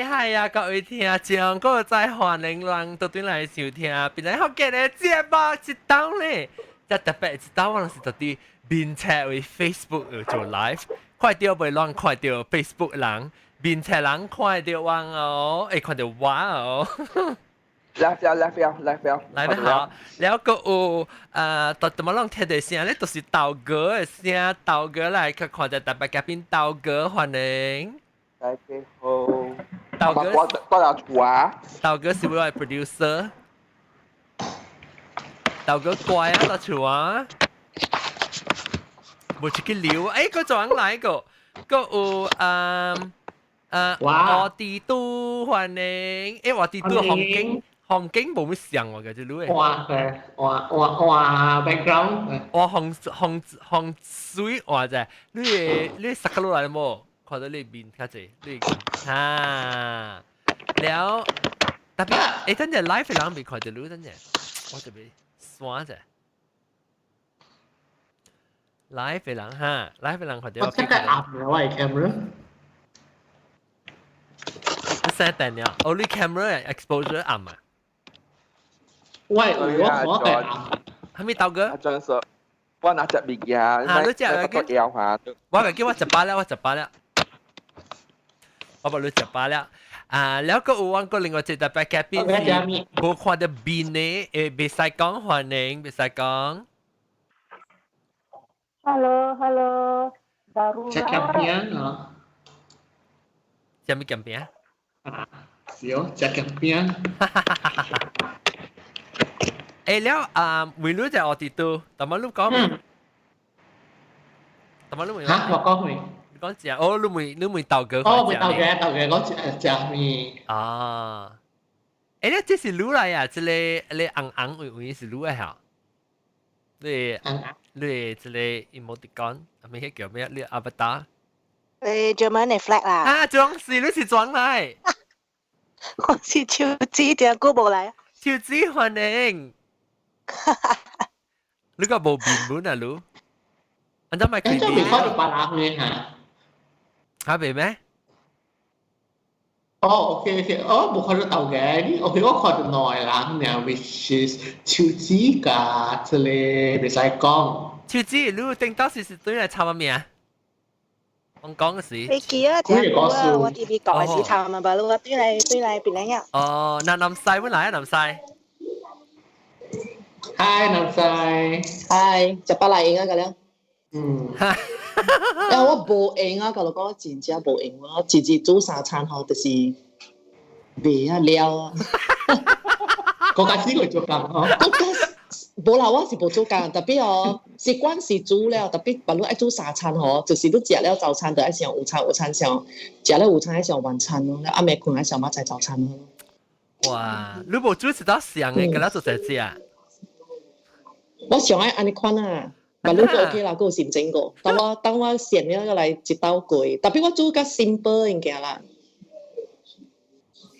係啊，各位聽眾，嗰個在歡迎人到端嚟收聽，邊個好嘅咧節目一檔咧，即特別一檔，我是到啲面冊為 Facebook 做 live，快啲袂亂看到 Facebook 人，面冊人看到我哦，會看到我哦。來得好，แล้วก็ตอนมาลองเทเดเสียง咧都是道哥嘅聲，道哥來去看着特別嘉賓道哥歡迎。大家好，道哥，道哥是位 producer， 道哥乖啊，到處啊，冇出去撩，個轉來個有我地都歡迎，我地都紅景冇乜像喎，嘅隻女。哇 background， 哇紅水哇啫，你สักกะโล來冇？看到你面較濟，你แล้วtapi真係 live 嘅人未看到你真係，我特別爽啫。live 嘅人哈 ，live 嘅人看到。我即刻暗咗喂 camera。你 set 定了 ，only camera exposure 暗啊。喂，我係暗。係咪豆哥？阿張叔，我拿隻物件，你隻個腰下。我咪叫我10把了，我10把了。我把你10把了。แล้วก็อุวันก็另外一個特別嘉賓是冇看到邊呢？別使講歡迎，別使講。Halo, baru. Cek campion, no? Siapa campion? Sio, cek campion. แล้วไม่รู้จะเอาติดตัวแต่มาลูกก็แต่มาลูกไม่ ฮะบอกก็ไม่講只你唔豆哥哦，唔豆嘅，我只咪啊咧這是滷來啊，這你紅微是滷嘅嚇你這裡 emoticon 咩嘢叫咩？你 avatar 做咩你 flag 啊？裝是你是裝來我是超子定高步嚟？超子歡迎你個冇變本啊滷อันนั้นไม่เคยดีเลยเขาดูปลาลักเลยฮะครับเห็นไหมอ๋อโอเคอ๋อบุคคลเต่าแก่นี่โอเคก็ขอดูหน่อยละเนี่ย which is ชิวจีกับทะเลไปใส่กล้องชิวจีรู้定當時是對嚟參乜嘢我講嘅事飛機啊，只係我 TV 講嘅事參啊，吧，我對嚟別領呀。哦，那南西本來啊，南西。Hi น้ำใส Hi จะปลาไหลเอง啊，咁樣。因為我無閒啊，甲你講真正無閒，我自己煮三餐吼，就是未啊了啊。嗰家先去做工吼。無啦，我是無做工，特別哦，習慣是煮了，特別把你愛煮三餐吼，就是你食了早餐就愛上午餐，午餐上食了午餐愛上晚餐咯，暗暝困愛上晚餐早餐咯。哇，你無煮一道上嘅，咁樣做就知啊？我上愛安尼款啊。嘛，你個 OK 啦，個先整個。等我選了個來一道過，特別我煮較 simple 物件啦。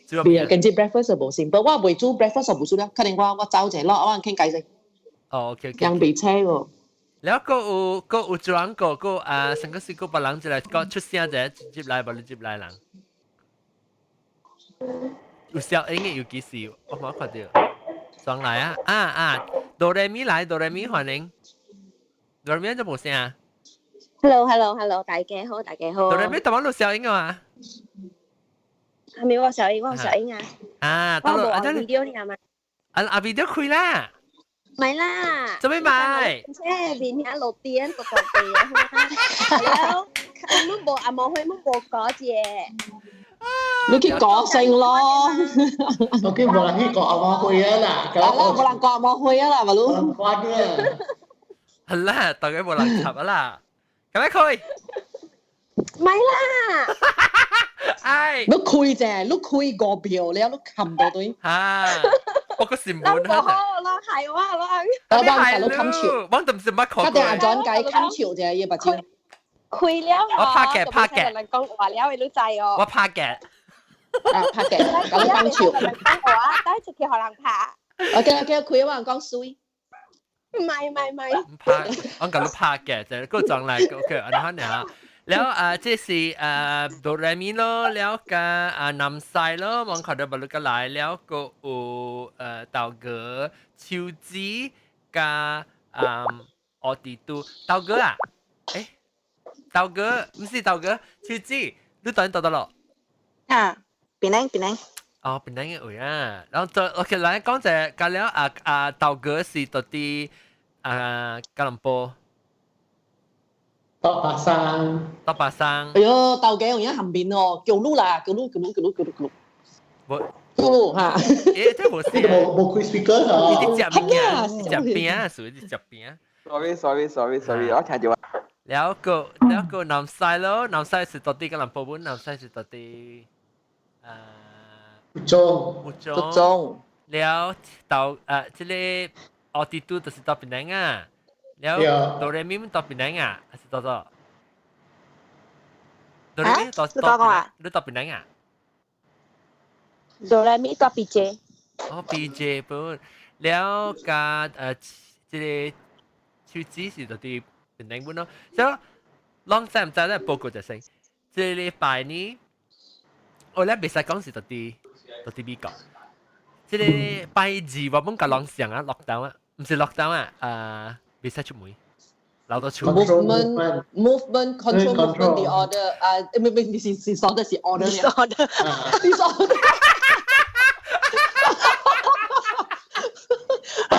係啊，跟住 breakfast 就無 simple，我未煮 breakfast 就無煮啦。可能我走者咯，我傾偈先。哦 ，OK，人備車喎。แล้วก็有裝個上個時個別人就嚟個出聲者接來無你接來人。有小英嘅有幾時？我冇看到。上來啊！哆來咪來，哆來咪歡迎。哆來咪就冇聲啊 Hello，大家好，大家好。哆來咪當晚錄小英啊嘛？係咪我小英？我小英啊。我冇啊 video 你係咪？video 開啦。買啦。做咩買？即係邊下路邊個地啊？แล้วมึงบอกอ่ะมองให้มึงบอกก่อน啫。你去講聲咯。OK，冇人去講阿媽去啊啦。係啦，冇人講阿媽去啊啦，咪咯。冇人關啊。係啦，大家冇人插啊啦。咁樣開。買啦。哎。你開啫，你開個票，你有你冚到對。我個新聞啊。我係我。我幫你冚潮。我都唔知乜講。我哋係轉計冚潮啫，要白蕉。開了。我拍嘅。人講話了，你都制哦。我拍嘅。拍嘅，咁你冚潮。我都直接學人拍。我叫佢話講水。唔係。拍，我講你拍嘅，就係嗰個狀嚟，佢安下呢？ แล้ว這是哆來咪咯，แล้วก็น้ำใส咯มองเขาได้บรรลุกันหลายแล้วก็เต่าเก๋อชิวจีกับออติตูเต่าเก๋อเอ๊ะเต่าเก๋อไม่ใช่เต่าเก๋อชิวจีรู้ตอนต่อตลอด啊，槟榔槟榔，哦，เป็นนั่งเอ๋ยแล้ว就โอเคแล้ว講就กันแล้วเต่าเก๋อ是ตัวที่吉隆坡多巴山，多巴山哎呦，豆嘅用而家含邊哦，叫嚕啦，叫嚕。冇叫嚕嚇，誒，這冇事你冇 crispy 哥呢啲嗬？食面啊，食餅啊，屬於啲食餅。 sorry 我聽住แล้วก็น้ำใส咯น้ำใส是ตัวที่吉隆坡本น้ำใส是ตัวที่中福竹州中，แล้ว到這裡奧地都就是到檳城啊แล้ว哆來咪到檳城啊還是到哆來咪到你講啊？你到檳城啊哆來咪哆比姐，哦 BJ 本แล้วก็這裡手指是到ที่檳城本咯所以ลอง知唔知咧報告就成這禮拜呢我咧未使講是到啲美國這禮拜二我們個朗上啊 lockdown 啊唔是 lockdown 啊未使出門留到厝 movement control movement disorder 唔係 disorder 是 order 你說的， disorder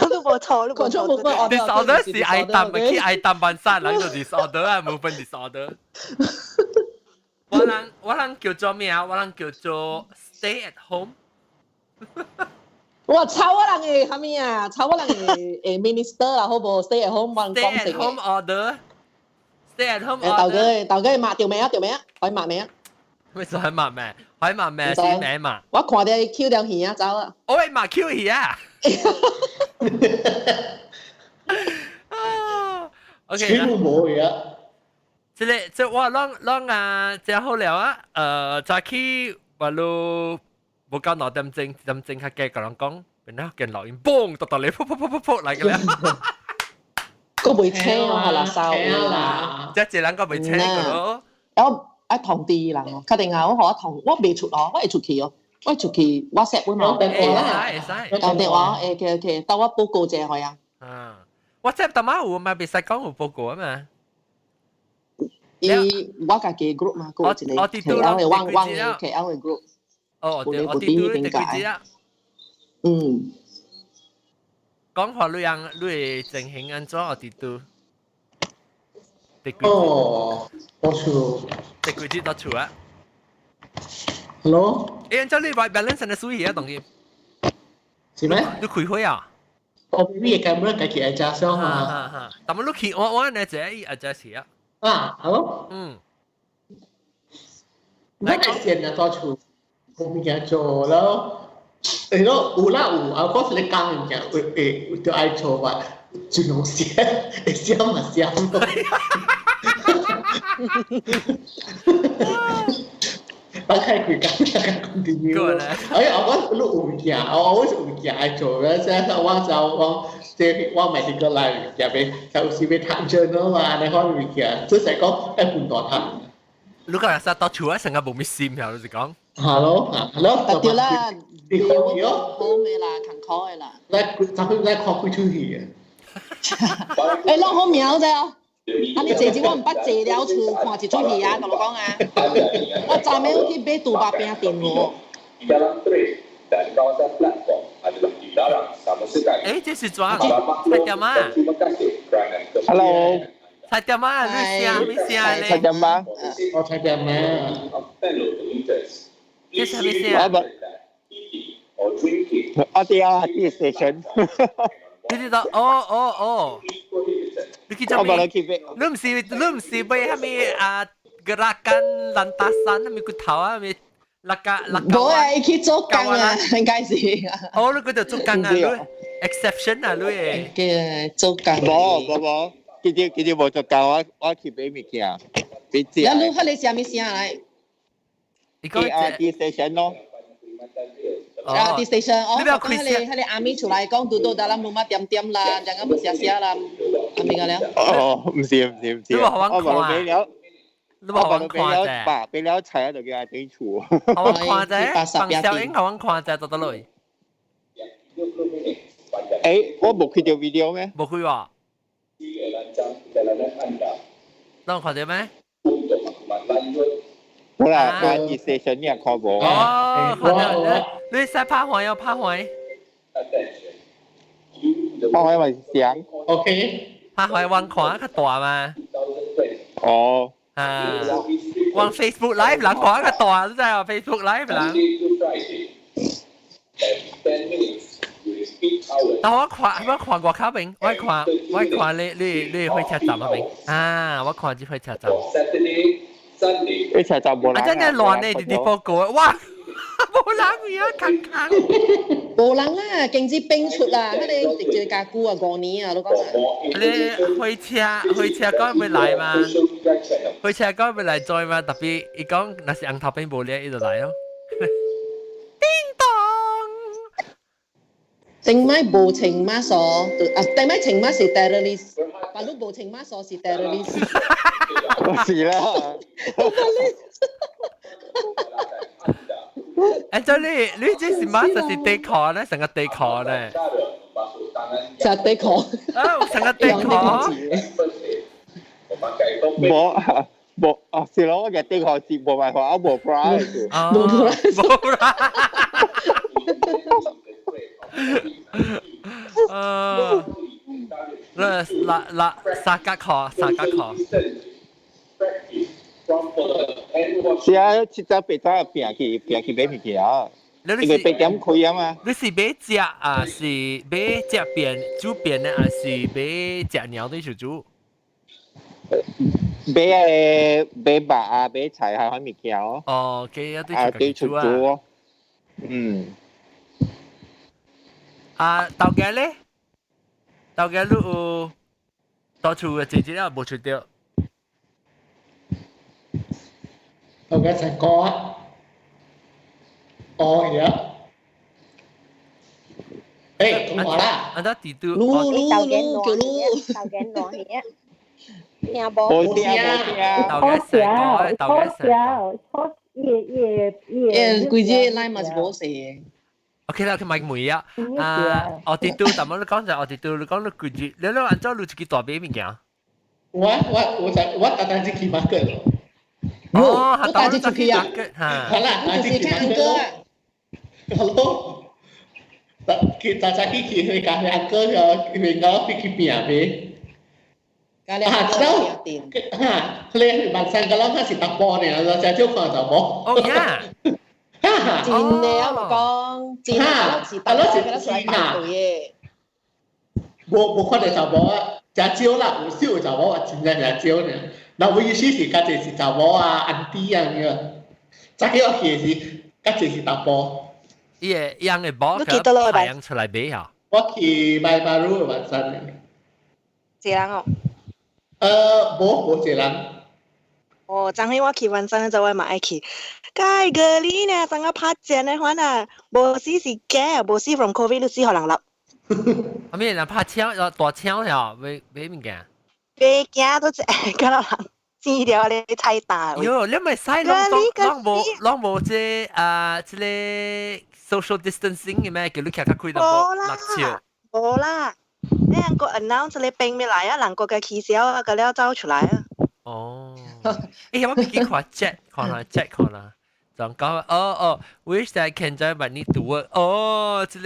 你冇錯，你冇 control 錯 movement order disorder 是愛淡嘅去愛淡班山嚟到 disorder 啊 movement disorder 我人叫做咩啊我人叫做 stay at home 哇，抄我人嘅係咪啊？抄我人嘅minister 啦，好冇 stay at home，我人 stay 講 at 成 home 嘅。 order stay at home 豆 order 嘅抹條名啊，條名啊，可以抹名啊。為什麼抹咩可以抹咩先名嘛我看到 Q 條魚啊，走啊！我會抹 Q 魚啊OK 全部冇嘢。即我這好了啊早起話路冇夠9點鐘較嘅個人講然後見錄音嘣突你噗嚟嘅啦個袂青啊，係啦，收啦。即係人個未請嘅咯有一堂啲人哦，確定啊，我學一堂，我未出哦，我會出去哦，我會出去 WhatsApp 本嘛，電話啦，會講電話，OK，等我報告者係啊。WhatsApp 當晚有咪別使講有報告啊嘛我家己 group 嘛，個一個 KL 嘅汪嘅 KL 嘅 group。哦，我哋點解啊？講話你會進行安怎我哋都？哦，我處。第幾節到處啊 Hello，按照你話 balance 嘅數嘢當然。是咩？你開會啊？我 BB 嘅 camera 自己adjust 嘛。但係你開我呢就係 adjust 啊。啊，hello。那個先啊，到處我咪嘢做咯。誒咯，有啦有，啊，嗰時你講人誒就愛做話，就弄寫，寫嘛寫咯。大家คุยกัน大家 continue 我有嘢，我有嘢愛做嘅，即係我即係我咪啲個嚟入邊，就時俾睇 journal 啊，你可以嘅，即係講一半代睇。如果係到處啊，成日冇咩線條，你講。Hello，特調啦，你好嘅好嘅啦，勤考嘅啦。在 copy to 嘅。誒，攞好苗啫。啊！你姐姐我唔捌坐了厝看一出戲啊，同我講啊！我昨晚去買杜巴餅電喎。誒，這是怎？菜點啊 ？Hello， 菜點啊？你聲咧？菜點嗎？我菜點咩？這是咩聲？我哋啊，T station。你知道？哦。你kita belum si bay kami gerakan lantasan kami ikut tahu kami laka 我去做工啊，應該是。哦，你嗰度做工啊？你 exception 啊？你嘅做工。冇，佢哋冇做工，我去買物件，俾錢。你喺你寫咩聲嚟？你講 T station 咯。啊 ，T station，哦，喺你阿咪出來講，到大家冇乜點啦，陣間冇寫啦，係咪㗎了？哦，唔是，你話好玩看啊？你冇揾看啫。俾了齊喺度叫阿頂厝。我看啫，bằng小英我看啫，到得嚟。誒，我冇看到 video 咩？冇去喎。當看到咩？冇啦，我熱射上呢個看過。哦，看到你使拍開又拍開。拍開咪想。OK。拍開揾看較大嘛。哦。啊，揾 Facebook Live 人看較大，你知啊 ？Facebook Live 人。但我看過卡邊，我看你火車站嗰邊啊，我看住火車站。火車站冇人。啊，真係亂呢啲報告啊！哇，冇人而家近近。冇人啦，勁之冰出啦，佢哋直接價估啊過年啊，都講啊。你火車講未來嘛？火車講未來再嘛？特別伊講那是紅頭餅無咧，伊就來咯。叮當。定咪無情嗎所？啊，定咪情嗎是 terrorist？ 把路無情嗎所是 terrorist？ 是啦。誒，就你這是乜？就是地殼咧，成個地殼咧。就地殼。啊，成個地殼。冇啊！是咯，我嘅地殼節冇辦法，我冇 price。冇 price。啦，三角殼。是啊，七早八早拼去買物件啊。因為8點開啊嘛。你是買隻啊？是買隻扁煮扁的，還是買隻鳥的小豬？買肉啊，買菜還物件哦。哦，嘅一對小豬啊。嗯。啊，豆嘅咧？豆嘅你有到處嘅姐姐啊，冇出掉。豆嘅成個啊。哦呀。誒，咁話啦。啊，得地都。擼豆嘅攞嘢。聽無？冇事啊。豆嘅成個，豆嘅成個。規隻奶嘛是冇食嘅。OK 啦，佢買梅啊！我哋都，但係你講就我哋都，你講你攰住，你按照你自己大俾物件。我單單只去 market 哦，我單只去 market 嚇。好啦，單只去 market。Hello，kita cakap kita kahwin angkel ke tinggal pergi piang be. Kalian tahu tin. Kalian bangsa kalau masih tak boleh ni,เราจะเที่ยวฝั่งจะบ่ Oh yeah. 真嘅，我講真嘅，我是排隊嘅。冇可能就冇啊，就少啦，有少就冇話真係就少呢。嗱，我意思是家姐是就冇啊，安迪啊咁樣，再幾個嘢是家姐是大波。伊樣嘅包佢排樣出嚟俾啊。我去買馬路晚上呢。一人哦。冇一人。哦，昨天我去晚上就我嘛愛去。介個你呢？整個拍正的話呢，無死是假，無死 from COVID 都死可能立。阿咩人拍槍，大槍呀，買物件。買件都個人資料你太大。喲，你咪使攞冇即即個 social distancing 嘅咩？叫你開開到6triệu。冇啦，你人個 announce 你並未來啊，人個嘅氣消啊，個了走出來啊。哦，誒，我幾看 Jack 看啦 ，Jack 看啦。就講wish that I can join but need to work。哦，即個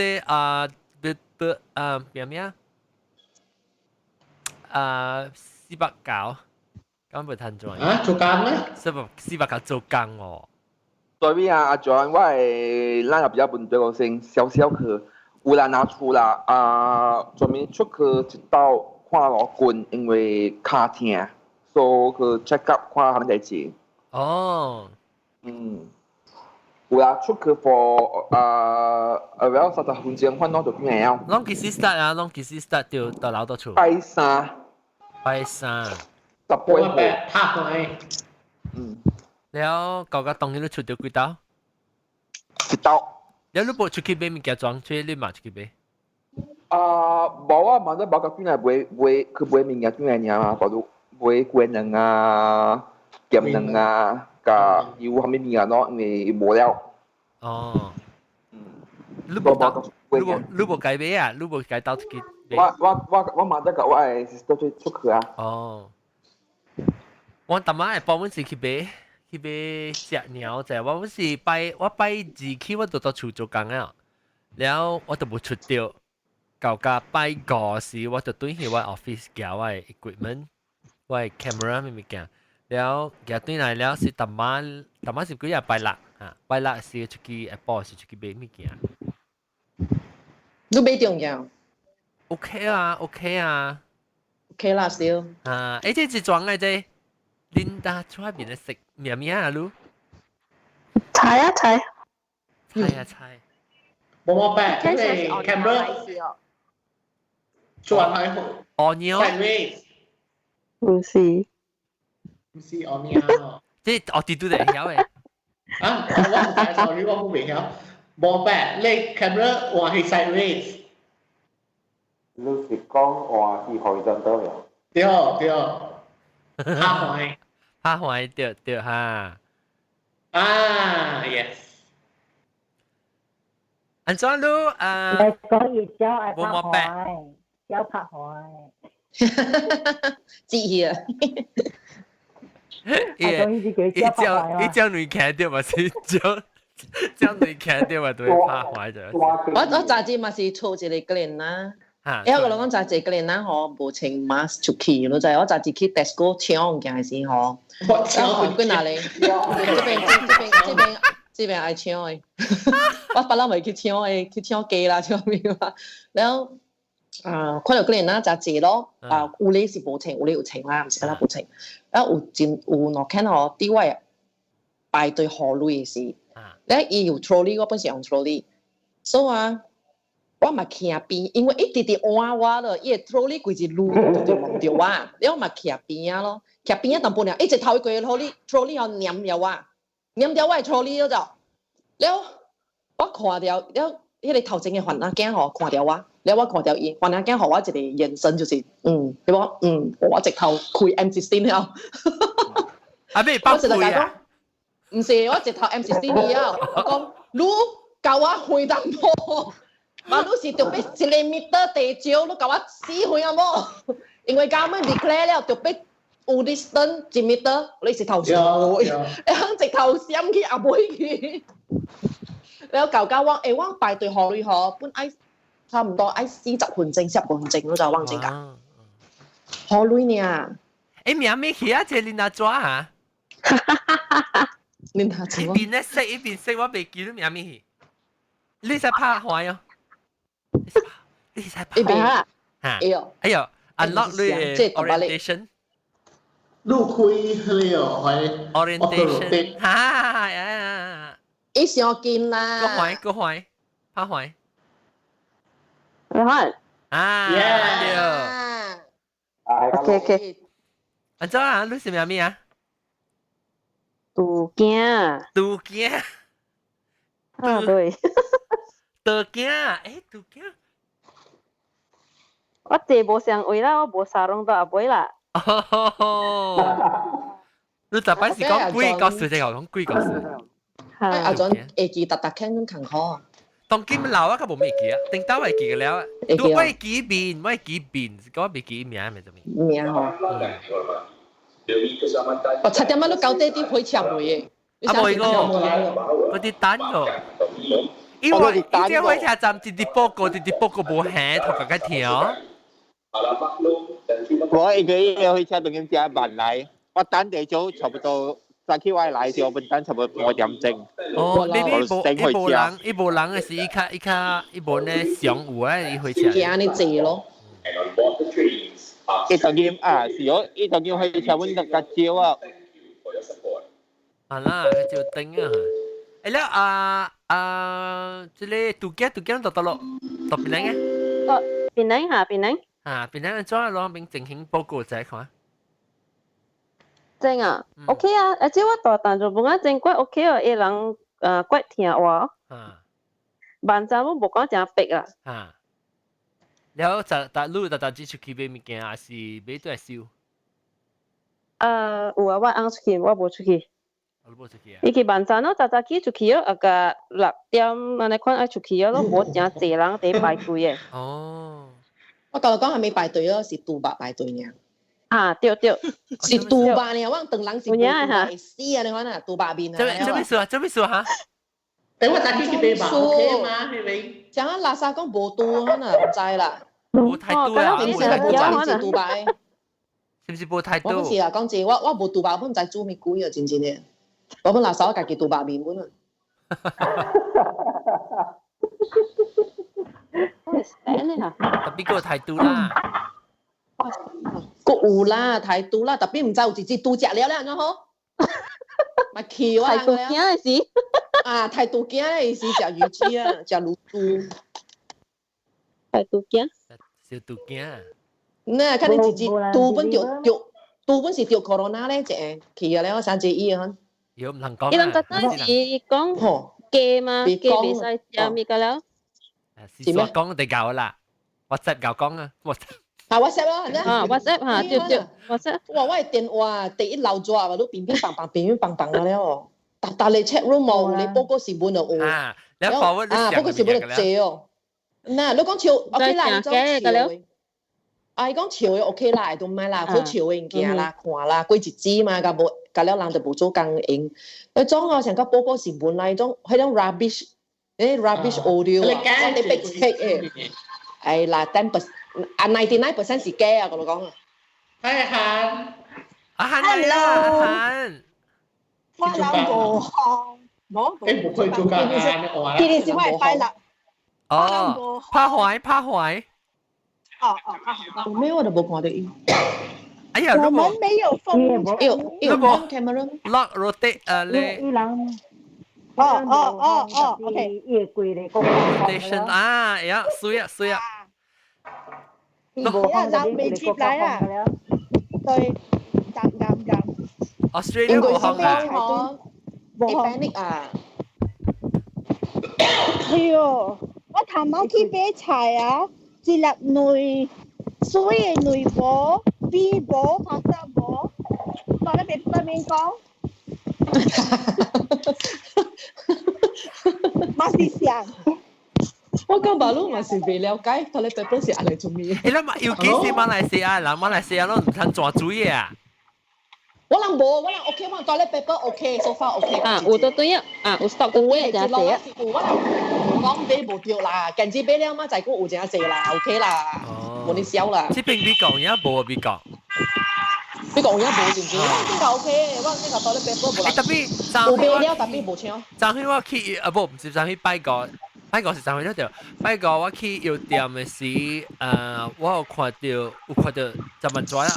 咩啊？490，咁咪攤咗。啊，做工咩？490做工哦。所以啊，阿 John， 我係咱也比較問對個先，小小去，有人拿出啦專門出去一道看老棍，因為腳痛，所以去 check up 看係咪在治。哦。有啦，出去 for around 30分鐘，看到就變了。攏幾時 start 啊？攏幾時 start 到留到厝？拜三。108號。拍開。แล้วก็ต้องให้ลูกชุดเดียวกี่ดาวกี่ดาวแล้วลูกบอกชุดกี่เบมีกี่จองช่วยเล่นมาชุดกี่เบบอกว่ามันจะบอกกับพี่นายเว้ยคือเว้ยมีเงี้ยพี่นายเนี่ยมาบอกดูเว้ยกวนยัง鹹能啊，甲油蝦米物啊咯，因為無了。哦，你我無到，冇你無改買啊？你無改到自己買？我媽得甲我誒 sister 出去啊。哦，我昨晚係幫阮是去買隻鳥仔，我拜二起我就到厝做工啊，然後我就冇出掉，到甲拜五時我就轉去我 office 交我嘅 equipment，我嘅 camera 咩物件，然後夾轉來了是昨晚是幾日拜六嚇，拜六是出去下晡是出去買物件。你買重要 OK 啊，OK 啊， ，OK 啦，少。啊，誒，這裝嘅啫，Linda 出邊嘅食咩咩啊，你？猜啊猜，猜。冇白，因為聽上是 camera 哦。轉開好。Onion， sideways，唔是，唔是 onion。即係我哋都嚟曉嘅。啊，我唔知 sorry，我冇明曉。冇白，你 camera 話係 sideways。你是講話是 horizontal 嘅？對對，下環。拍壞對哈。啊 ，yes。安怎你啊？你講熱椒係冇冇拍海，有拍海。知啊，係講呢啲叫椒拍海一將你看到嘛是將你看到嘛都會拍壞咗。我早知嘛是操一個人啦。嚇！因為我講早知個人啦，嗬無穿 mask 出去，你知我早知去 Tesco 搶物件係先嗬。我搶去哪裡？這邊愛搶誒，我不嬲咪去搶誒，去搶雞啦，搶咩啦。然後看到個人啦，就謝咯。有哩是無穿，有哩有穿啦，唔是啦無穿。然後有落看哦，啲位排隊河類是，咧伊有 trolley， 我本身用 trolley， 所以啊，我嘛徛邊，因為一直直換我咯，伊個 trolley 規隻路就望到我，然後嘛徛邊啊咯，徛邊啊淡薄了，一直頭一個 trolley 要黏了我。黏掉我係錯呢咗，了我看掉了，迄個頭前嘅環阿囝吼看掉我，了我看掉伊，環阿囝互我一個眼神就是，我直頭開 M16 了。啊咩包配啊？唔是，我直頭 M16 了，我講你教我開淡薄，嘛你是特別1 meter 地少，你教我死開啊冇，因為咁樣 declare 了特別。有 distance 1 meter， 你是頭錯，你肯直頭閃去阿妹去，你有舊交往，我排隊學女學，本愛差唔多愛40分鐘、10分鐘，我就忘記㗎。學女呢？名咩去啊？這你哪抓啊？你哪抓？一邊識，我未記得名咩去。你使拍壞哦？你使拍？嚇！哎呦 ，unlock 你 orientation。路開了，係 orientation， 嚇！一上見啦。個壞，拍壞。你看啊，OK，安怎啊？你是名咩啊？杜驚，啊對，杜驚，杜驚。我這無相位啦，我無沙龍到阿妹啦。你特別是講幾個數，定係講幾個數？阿陣會記特傾咁勤可。當今老啊，佢冇咩記啊，定兜係記嘅了。都我係記邊，我係記邊，我未記名咪就咩？名嗬。我差點乜都搞低啲配車妹嘅。啊冇個，嗰啲單喎。因為呢啲火車站直報告冇行，同佢跳。我一個月去車動檢車慢嚟，我等地早差不多3 km 來時，我本等差不多5點鐘。哦，你無人嘅是伊無呢上午啊，伊回車。驚你坐咯。一動檢啊，是我一動檢去車本就較少啊。係啦，佢就頂啊。誒了即係杜驚到咯，到邊嚟嘅？邊寧嚇邊寧。邊嚟做攞邊情形報告仔看。正啊 ，OK 啊，即我大單就本來正怪 OK 啊，一人怪聽話。晚餐我冇講正逼啊。แล้วจะ路只出去買物件，還是買都係燒？有啊，我啱出去，我冇出去。我冇出去啊。伊去晚餐咯，早早起出去咯，個6點安尼款愛出去咯，冇真濟人喺排隊嘅。哦。我同你講係未排隊咯，是杜巴排隊呢。啊，對，是杜巴呢，我等人是杜巴死啊！你看啊，杜巴邊啊。做咩事啊？做咩事啊？等我打機去俾吧 ，OK 嗎？係咪？講啊，拉薩講無杜可能唔知啦。冇太多啊！你是冇知杜巴？是唔是冇太多？我本是啊，講真，我無杜巴，我唔知做咩鬼啊，真正嘅。我本拉薩我家己杜巴面本啊。特別個太多啦。個有啦，太多啦，特別唔知有一杜食了咧，然後，咪橋啊，太多驚嘅事。啊，太多驚嘅事，食魚翅啊，食滷豬。太多驚。小杜驚。那看你自己杜本杜本是掉 corona 咧，只去啊咧，我想注意啊。有唔能講。伊諗特登是講雞嘛，雞未使食咪個了。是咩？講地教啦，WhatsApp 教講啊，WhatsApp。啊 WhatsApp 咯，係咪？啊 WhatsApp 嚇，對 WhatsApp。哇，我係電話第一漏咗啊，都乒乒乓乓嘅咧哦。但你 check room 冇，你報告時本就有。啊，你一 forward 你報告時本就借哦。嗱，你講潮 OK 啦，你講潮。啊，伊講潮嘅 OK 啦，都唔係啦，好潮嘅物件啦，看啦，過日子嘛，甲無甲了人就無做工用。佢種哦，成個報告時本啦，種rubbish audio 啊，我哋逼切嘅。係啦，10%啊99%是假啊，我講啊。係韓。Hello。我諗過冇。誒唔會做㗎，佢哋是咪快樂？哦，拍懷。哦，咩我都冇看到伊。哎呀，我們沒有風，有 camera lock rotate 咧。OK。rotation 啊，呀，衰啊。人未接嚟啊。對，Australia 冇行啊。panic 啊。係哦，我頭晚去比賽啊。一粒女水嘅女波、B 波、白色波，當你俾對面講，馬是上。我講馬路嘛是未了解，當你對本是嚟做咩？你諗要幾時馬來西亞人？馬來西亞都唔肯抓主嘢啊！我諗冇，我諗 OK， 我當你 paper OK，so far OK。啊，有都對啊，啊有 stop 都對啊，真係啊。我講俾冇掉啦，近次俾了嘛，就係有真係啦 ，OK 啦，冇你笑啦。即邊講而家冇啊？邊講？邊講而家冇點知？呢個 OK，我呢個當你 paper 冇啦。特別冇俾了，特別冇搶。昨天我去不是昨天拜個是昨天嗰條拜個我去藥店嘅時，我有看到就問咗啦。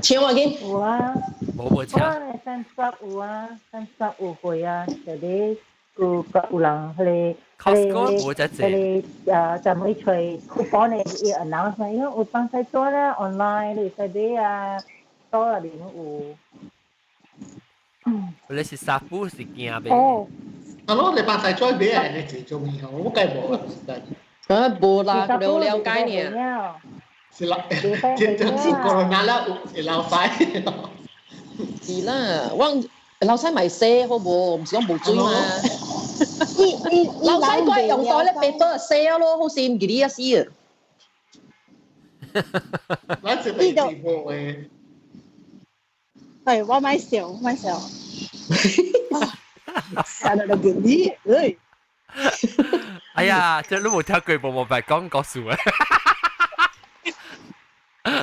搶我嘅。有啊。冇搶。我30有啊，30有會啊，就啲有人佢就每吹coupon嘅announcement，因為有幫曬多啦 online 你使俾啊多啦，你有。你是沙夫是驚咩？哦。你幫曬再俾人哋做咩？我計冇啊，冇啦，佢了解你啊。是啦，是 corona 啦，是老細。是啦，我老細咪寫好冇，唔是講冇追嘛。老細佢用袋咧paper寫咯，好似唔記得一絲啊。嗱，就俾字幕嘅。係，我買笑。睇到你見啲，哎呀，即係都冇聽過部幕白講講數啊！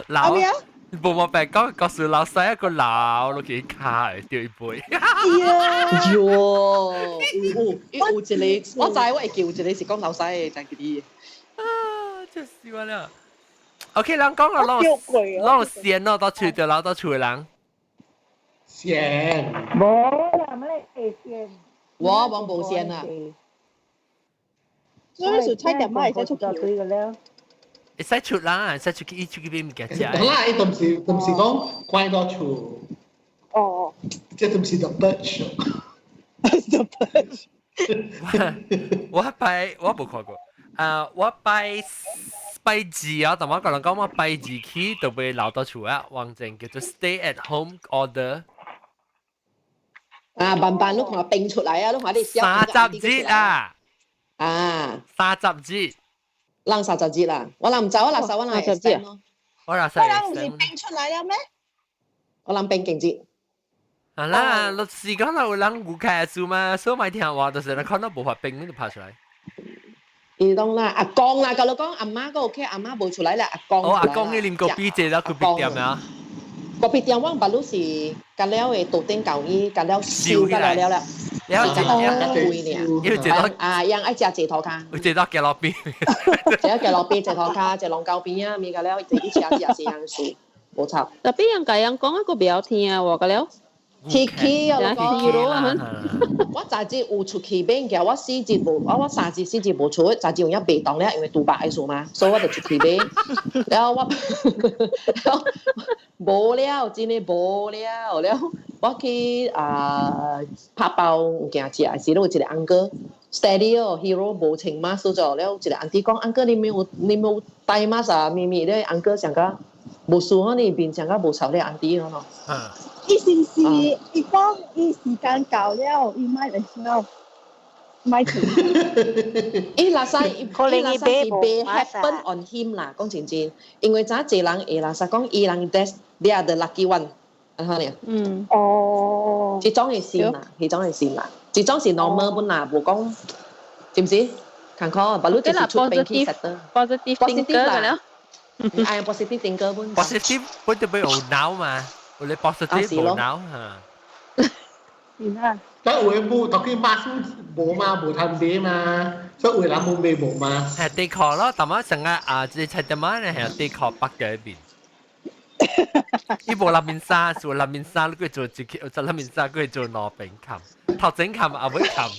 老部幕白講講數老細一個老落去卡掉一杯。喲，有一個，我知我會叫一個是講老細，就係啲。啊，真係話了。OK，人講啊，攞線咯，到處就攞到處人。線。冇啦，乜嘢線？我冇冇線啊。所以就差點買才出去嘅咧。會使出啦，會使出去邊物件食。好啦，伊都唔是講關到厝。哦。即都唔是 the bird show。The bird。我冇看過。我拜拜字啊，但我個人講我拜字起就被留到厝啊，黃正叫做 stay at home order。啊，慢慢碌看冰出嚟啊，碌看你30節啊！啊，30節，人30節啦，我諗唔走啊，垃圾我諗係節咯。我諗唔是冰出嚟了咩？我諗冰勁節。啊啦，律師講到有人有開數嘛，所以咪聽話就是你看到無法冰就拍出來。唔當啦，阿公啦，個老公阿媽個 OK，阿媽冇出嚟啦，阿公。哦，阿公你啉咖啡借咗咖啡店啊？咖啡店我白魯是隔了嘅杜丁舊衣，隔了燒隔了啦。แล้วจะยังไอ้隻頭卡，จะต้องแกลอปีจะแก落邊隻頭卡，隻龍膠邊啊，咪隔了一隻四樣樹，冇錯。Tapi yang kayang kong aku biar tia wa kalau. Kiki 啊，hero 啊，我雜誌有出去邊嘅，我4節冇，我3節4節冇出，雜誌用一被當咧，因為杜白藝術嘛，所以我就出去邊，然後我冇了，真係冇了，然後我去拍包有件食，是咯，有一個安哥 steady 哦 ，hero 冇穿 mask 咗，然後一個安迪講，安哥你冇戴 mask 啊，咪咪咧，安哥上個冇數可能變上個冇臭咧，安迪咯。伊是唔是伊講伊時間到了，伊咪嚟笑，咪停。伊垃圾是 bad happen on him 啦，講真真，因為咋濟人會垃圾講伊人 they are the lucky one，啊嚇你。哦。這種係善啦，這種係善啦，這種是 normal 本啦，冇講，是唔是？看看，把你就是出病氣實得。positive thinker 啦。係 positive thinker 本。positive 本就俾我腦嘛。boleh positif now ha. Iya. Tại uống bu tao khi mask bố mà bố tham đế mà, sao uống làm mồm bề bố mà. Hè tê khó đó, tao mới sang à, chỉ chạy tao mới này hè tê khó bắt cái bên. Ý bộ làm mình xa, rồi làm mình xa lúc cái做自己，就làm mình xa cái做攞餅冚，頭整冚啊會冚。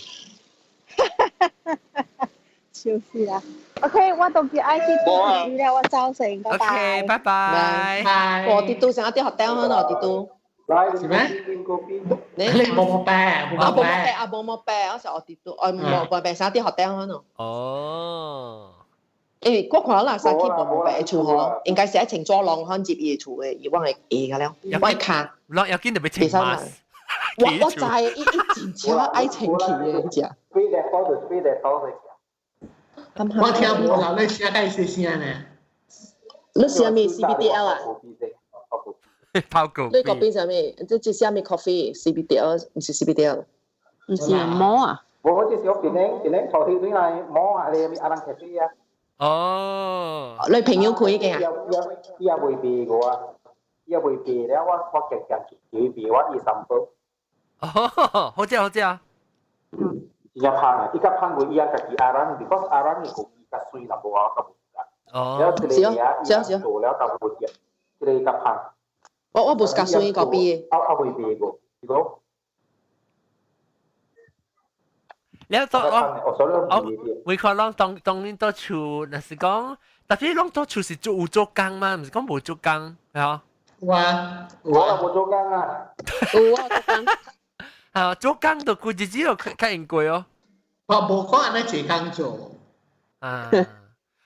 笑死啦！ OK， 我到叫 IT 啲啦，我走成，拜拜。OK， 拜拜。我跌到成一啲學頂喺度跌到。係咩？你冇冇病？冇病啊！冇冇病，嗰時我跌到，我冇病成一啲學頂喺度。哦。誒，嗰個垃圾機冇病處可，應該是喺情裝浪看接嘢處嘅，而我係嘅了，我係卡。落有見到俾情馬。我就係一前朝愛情期嘅只。我聽無啦，你寫解釋先呢？你寫咩 CBDL 啊？泡狗。你嗰邊寫咩？即寫咩 coffee CBDL 唔是 CBDL？唔是摸啊？我即係小邊咧頭條對嚟摸啊，你有冇阿蘭咖啡啊？哦。你朋友開嘅啊？依家會避嘅啊，依家會避咧，我勁會避我2-3分。哦，好正好正。Ia pang, ika pang go ia kaki arang because arang ni ko ika sui na bawa ka buka. Oh. Siap. To leo ka buka. Kira ika pang. 我冇加水嗰邊。我會俾個，如果。แล้วตอนวิเคราะห์ลองตรงนี้ตัวชูนะสิก้องแต่ที่ลองตัวชูสิจูโจกังมาไม่ใช่ก้องบูโจกังเหรอว่าบูโจกังอ่ะโจกังตัวกูจริงๆเราแค่เองกูอ๋อว่าบูก็อันนั้นเจกังโจ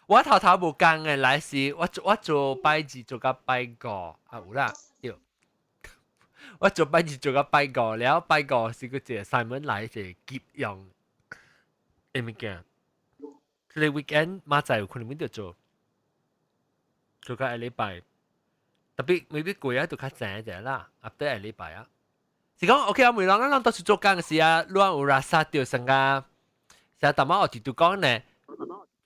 我頭無講嘅，來時我做拜字做個拜個啊有啦，對，我做拜字做個拜個，然後拜個是個隻Simon來隻急用，誒咩嘅？你 weekend 馬仔有可能會做個禮拜，特別未必攰啊，做較正隻啦，after 禮拜啊，是講 OK 啊，每人咱都是做工嘅時啊，亂有拉撒掉成個，成日大媽我哋都講呢。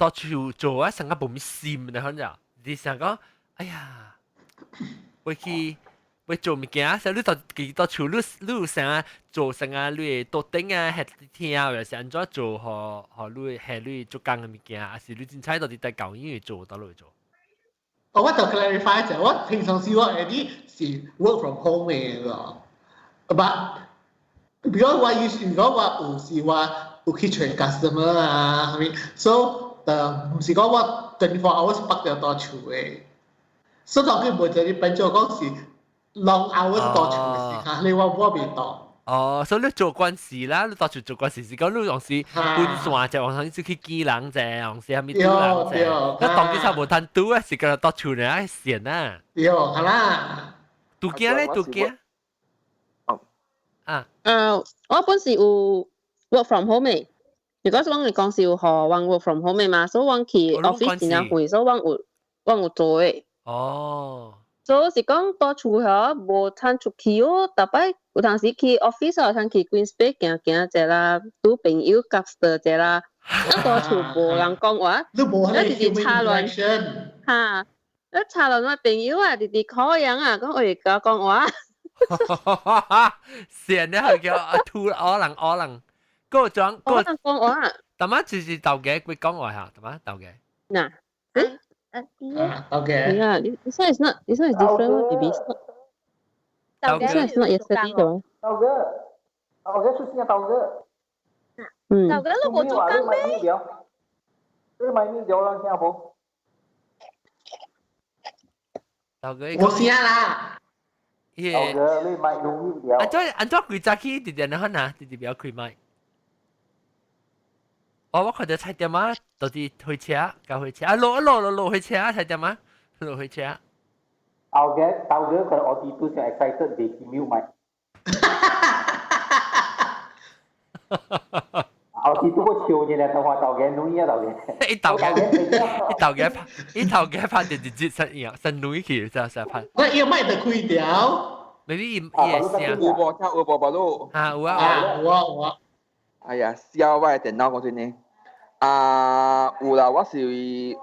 到處做啊，成個冇咩線啊，可能你成個，哎呀，會去會做物件，成日你到處你成日做成啊，你多頂啊，係聽啊，有時安怎做和你係你做工嘅物件，還是你真猜到你在教院做到嚟做？我就 clarify 就我平常時我係啲是 work from home 嘅咯，but 如果話如果話有時話有去傳 customer 啊，係咪 so？唔是講我24 hours 北就多處嘅，所以當佢冇就你變咗講是 long hours 多處嘅時間，你話我未多。哦，所以你做關事啦，你到處做關事是講你用時搬線就往上去記人啫，用時係咪賭人啫？你當啲差無攤賭啊，是個到處人愛線啊。對，係啦。賭驚咧，賭驚。啊。我本時有 work from home 嘅，如果講你講是有學玩 work from home 嘅嘛，所以我去 office 真正會，所以我有做嘅。哦。所以是講到處嗬，無攤出去哦，特別有當時去 office 有攤去 Queen's Bay 行者啦，賭朋友夾實者啦，一到處無人講話，一直直插亂嚇，一插亂我朋友啊，直直可樣啊，講我而家講話。成日佢叫阿兔可能，嗰個裝嗰個講話，但係就是鬥嘅，佢講話嚇，係嘛鬥嘅。嗱。Okay. Yeah, this one is different, baby. This one is not yesterday, though. Tao ghé xuất hiện tao ghé. Tao ghé lúc bộ chụp căng đấy. Cái mày đi điều lang sao bố? Tao ghé. Bố xia là. Tao ghé lấy mày đúng như điều. Anh cho người ta khi thì nó hơn à, thì biểu khuyên mày. 我看到菜店啊，到底開車，搞開車，落去車，菜店啊，落去車。Tao ghé kalau OT itu saya excited deh kimil mai. OT itu kok chiều như này tao ghé núi á tao ghé.一頭嘅拍就直接上núi去，就拍。我要賣得開掉。maybe 也是啊。有無吧都。啊有啊。有啊。哎呀，燒我電腦嗰陣呢，有啦，我會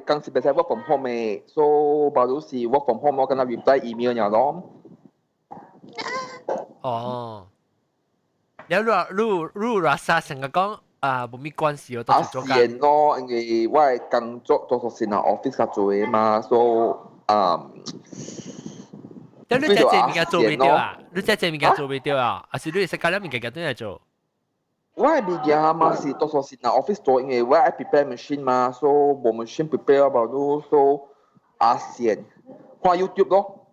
公司本身 work from home 嘅，所以包都是 work from home，我跟他 reply email 樣咯。哦，你rasa 成日講冇咩關係，我都做緊。係咯，因為我係工作多數是喺 office 度做嘅嘛，所以咁你真係物件做未掉啊？你真係物件做未掉啊？還是你食緊啲物件都係做？我係物件嘛是多數是喺 office 做，因為我係 prepare machine 嘛，所以冇 machine prepare 包都所以看 YouTube 咯。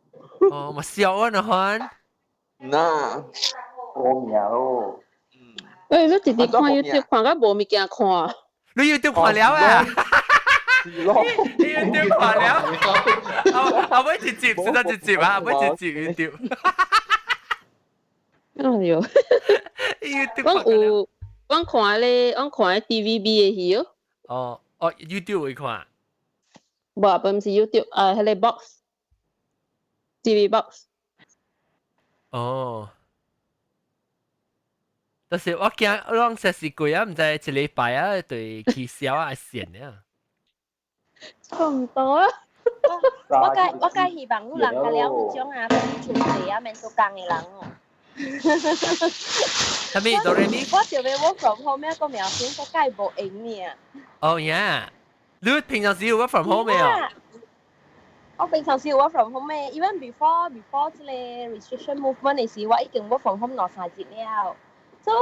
哦，咪笑啊，那看。嗱，講嘢咯。誒，你直直看 YouTube 看到冇物件看。你 YouTube 看了啊？是咯。你 YouTube 看了？後尾直接先得直接啊，後尾直接 YouTube。哎呦！我看咧TVB 嘅戲哦。哦，YouTube 會看。唔是 YouTube，係咧 box，TV box。哦。但是我驚我實是貴啊，唔知一禮拜啊對氣消啊線啊。差唔多啊。我介希望有人甲了有種啊，存地啊，免做工嘅人哦。係咪哆來咪？我就要 work from home 一個苗先，我介無影呢。哦呀，你平常時有 work from home 未啊？我平常時有 work from home 嘅 ，even before 即個 restriction movement 嘅時，我已經 work from home 2-3日了。So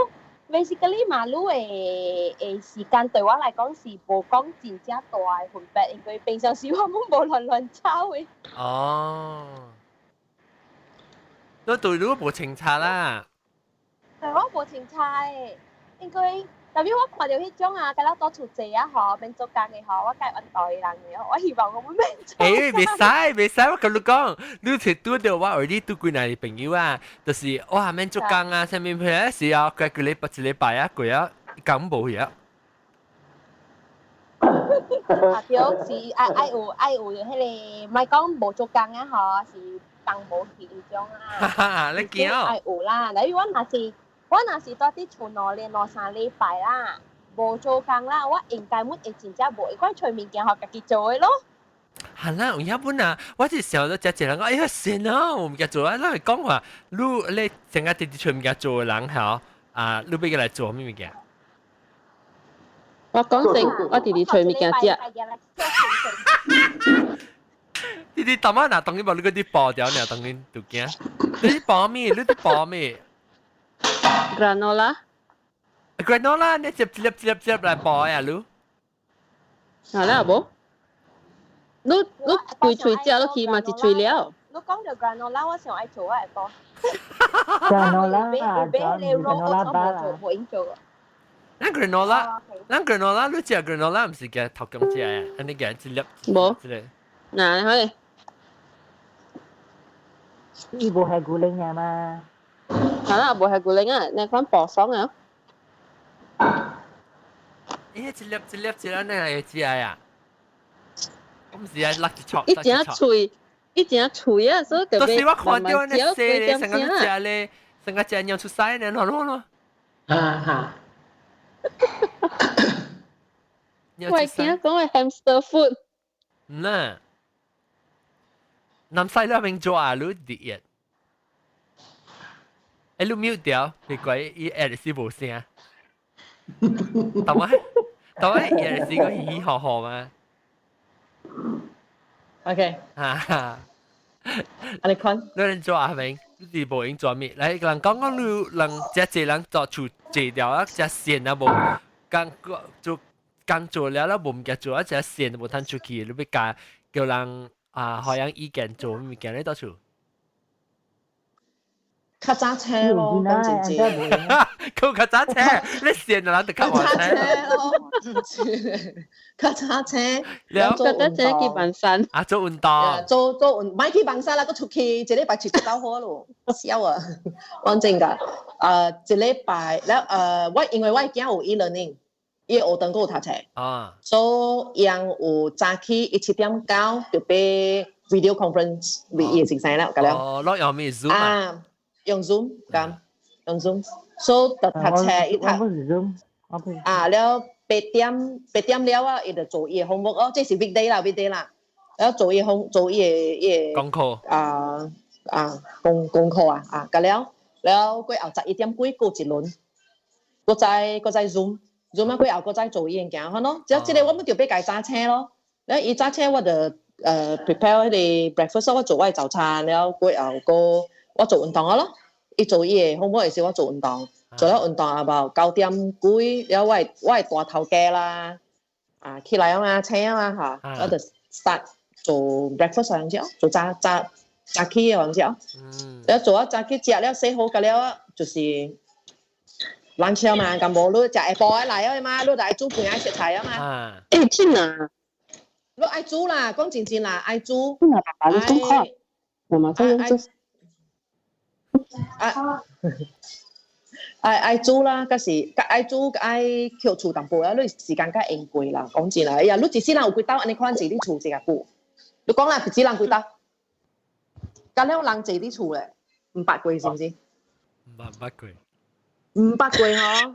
basically 馬路嘅時間對我嚟講是無講真正大嘅分別，因為平常時我冇亂走嘅。哦。都對你冇清查啦。係我冇清查嘅，應該特別我看到迄種啊，佢哋多出濟啊，嗬，免做工嘅嗬，我介揾代人嘅，我希望我唔免做。誒，未使，我同你講，你係拄到我後日拄幾耐朋友啊，就是哇免做工啊，上面譬如時啊，佢一禮拜啊，佢啊講冇嘢。啊，對，是愛有迄個，咪講冇做工啊，嗬，是。當無去嗰種啊，你見啊？係有啦，例如我若是多啲厝2-3禮拜啦，無做工啦，我應該會真正無，我隨物件學家己做嘅咯。係啦，有一本啊，我就想到只人講，哎呀，算啦，我唔記得做啊，那講話，你成日直隨物件做嘅人嚇，你俾佢嚟做咩物件？我講正，我直隨物件食。你當晚嗱，當你話你嗰啲爆掉，你又當你讀驚？你啲爆咩？你啲爆咩 ？granola，你接嚟爆呀，你？係啦，冇。你攰吹食，你起碼是吹了。你講到 granola，我想愛做我係多。granola 你 granola bar 我應做。咱 granola 你食 granola 唔是嘅頭咁食啊，安尼嘅一粒冇之類。嗱，可以。ibu hai gulingnya mah 係啦，冇係古靈啊，你講薄爽啊？一粒安尼嚟食啊！我唔是啊，落一撮。一隻脆，一隻脆啊，所以特別。到時我看到你食咧，成個你啊！食咧，成個隻尿出曬咧，喏。哈。喂，點解講係 hamster food？嗱，南西那邊做啊，你啲嘢，你 mute 掉，你鬼伊 add 是無聲，但我嘢是個嘻嘻呵呵嘛。OK，你看，你人做啊明，你無用做咩？嚟人講你人隻人做出這條啊，隻線啊無，剛做了無唔記做啊，隻線無攤出去，你要叫人啊，好像意見做物件你到處。較早車咯，講真真。佢較早車，你線就諗得較晚車。較早車，了較早車去bằng山。啊，做運動。做唔係去bằng山啦，佢出去一禮拜出一道火咯，笑啊！講真㗎，一禮拜แล้ว我因為我驚有 e-learning，伊學堂嗰有讀冊。啊。所以讓有早起7:9就俾 video conference 伊成曬啦，咁樣。哦，攞用咩 Zoom 啊？用 Zoom 咁，用 Zoom，所以讀冊伊讀。啊，了8點了啊，伊就做伊嘅 homework 咯，即係 weekday 啦，แล้ว做伊嘅功課功課啊，咁แล้ว佢後11點幾過一輪，個再 Zoom 啊，佢後個再做伊嘅件，係咯，即係我們就俾佢揸車咯，แล้ว伊揸車我就prepare 佢哋 breakfast， 我做我嘅早餐，แล้ว佢後個我做運動咯，伊做伊嘅 homework 嘅時我做運動。做咗運動啊噃，9點幾，然後我係大頭家啦，起來啊嘛，車啊嘛嚇，我就 start 做 breakfast 樣子，做炸起嘅樣子，然後做咗炸起食了洗好嘅了，就是lunch 嘛，咁冇你食下晡嚟啊嘛，你就愛煮飯愛食菜啊嘛。真啊！你愛煮啦，講真真啦，愛煮。愛煮啦，嗰時愛煮愛翹厝淡薄啊，你時間較延貴啦，講真啦，哎呀，你一世人有幾兜安尼款坐啲厝一個久？你講啦，一世人幾兜？咁了人坐啲厝咧，500貴是唔是？500貴。500貴嗬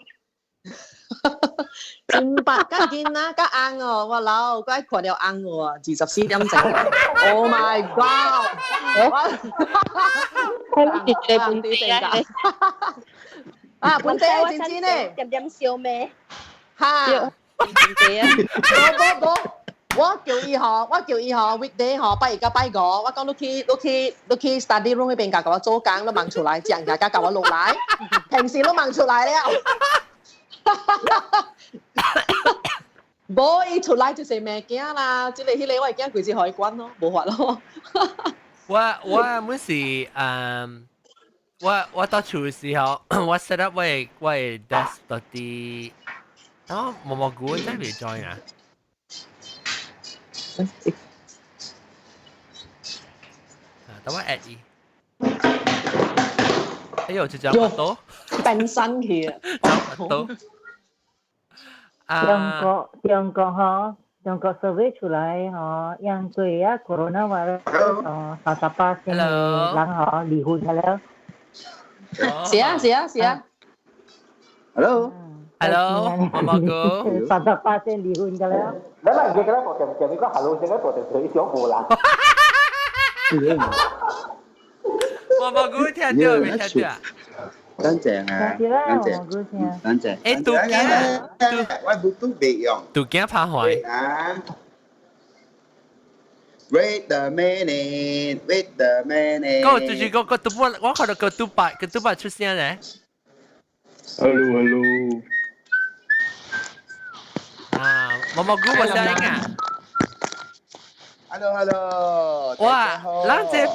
，500加件啦，加硬哦，我老，嗰一看了硬喎，24點整 ，Oh my God！ 本地嘅。啊，本地係真呢，點笑咩？嚇，本地啊！我叫伊嗬 weekday 嗬，拜二加拜五，我講你去 study room 嗰邊教我做工，都掹出來，這樣教我落來，平時都掹出來了。冇伊出來就是物件啦，即係迄個我驚佢是海關咯，冇法咯。我每時我到厝嘅時候，我 set up 我嘅 desk 到啲，啊蘑菇真係未 join 啊！等我 add 伊。哎呦，就這樣多，變身去啊！多。中國survey 出來嗬，yang 對啊 coronavirus 38%嘅人嗬離婚㗎啦。是啊。Hello，蘑菇。38%離婚㗎啦。你咪而家嗰條你個 hello 成個嗰條水小湖啦。蘑菇聽到未聽到啊？等陣啊，等陣。誒，杜驚，我Bluetooth別用。杜驚怕壞。Wait a minute。嗰就是個杜巴，我看到個杜巴出聲咧。Hello。啊，蘑菇冇聲啊。Hello，哇，咱这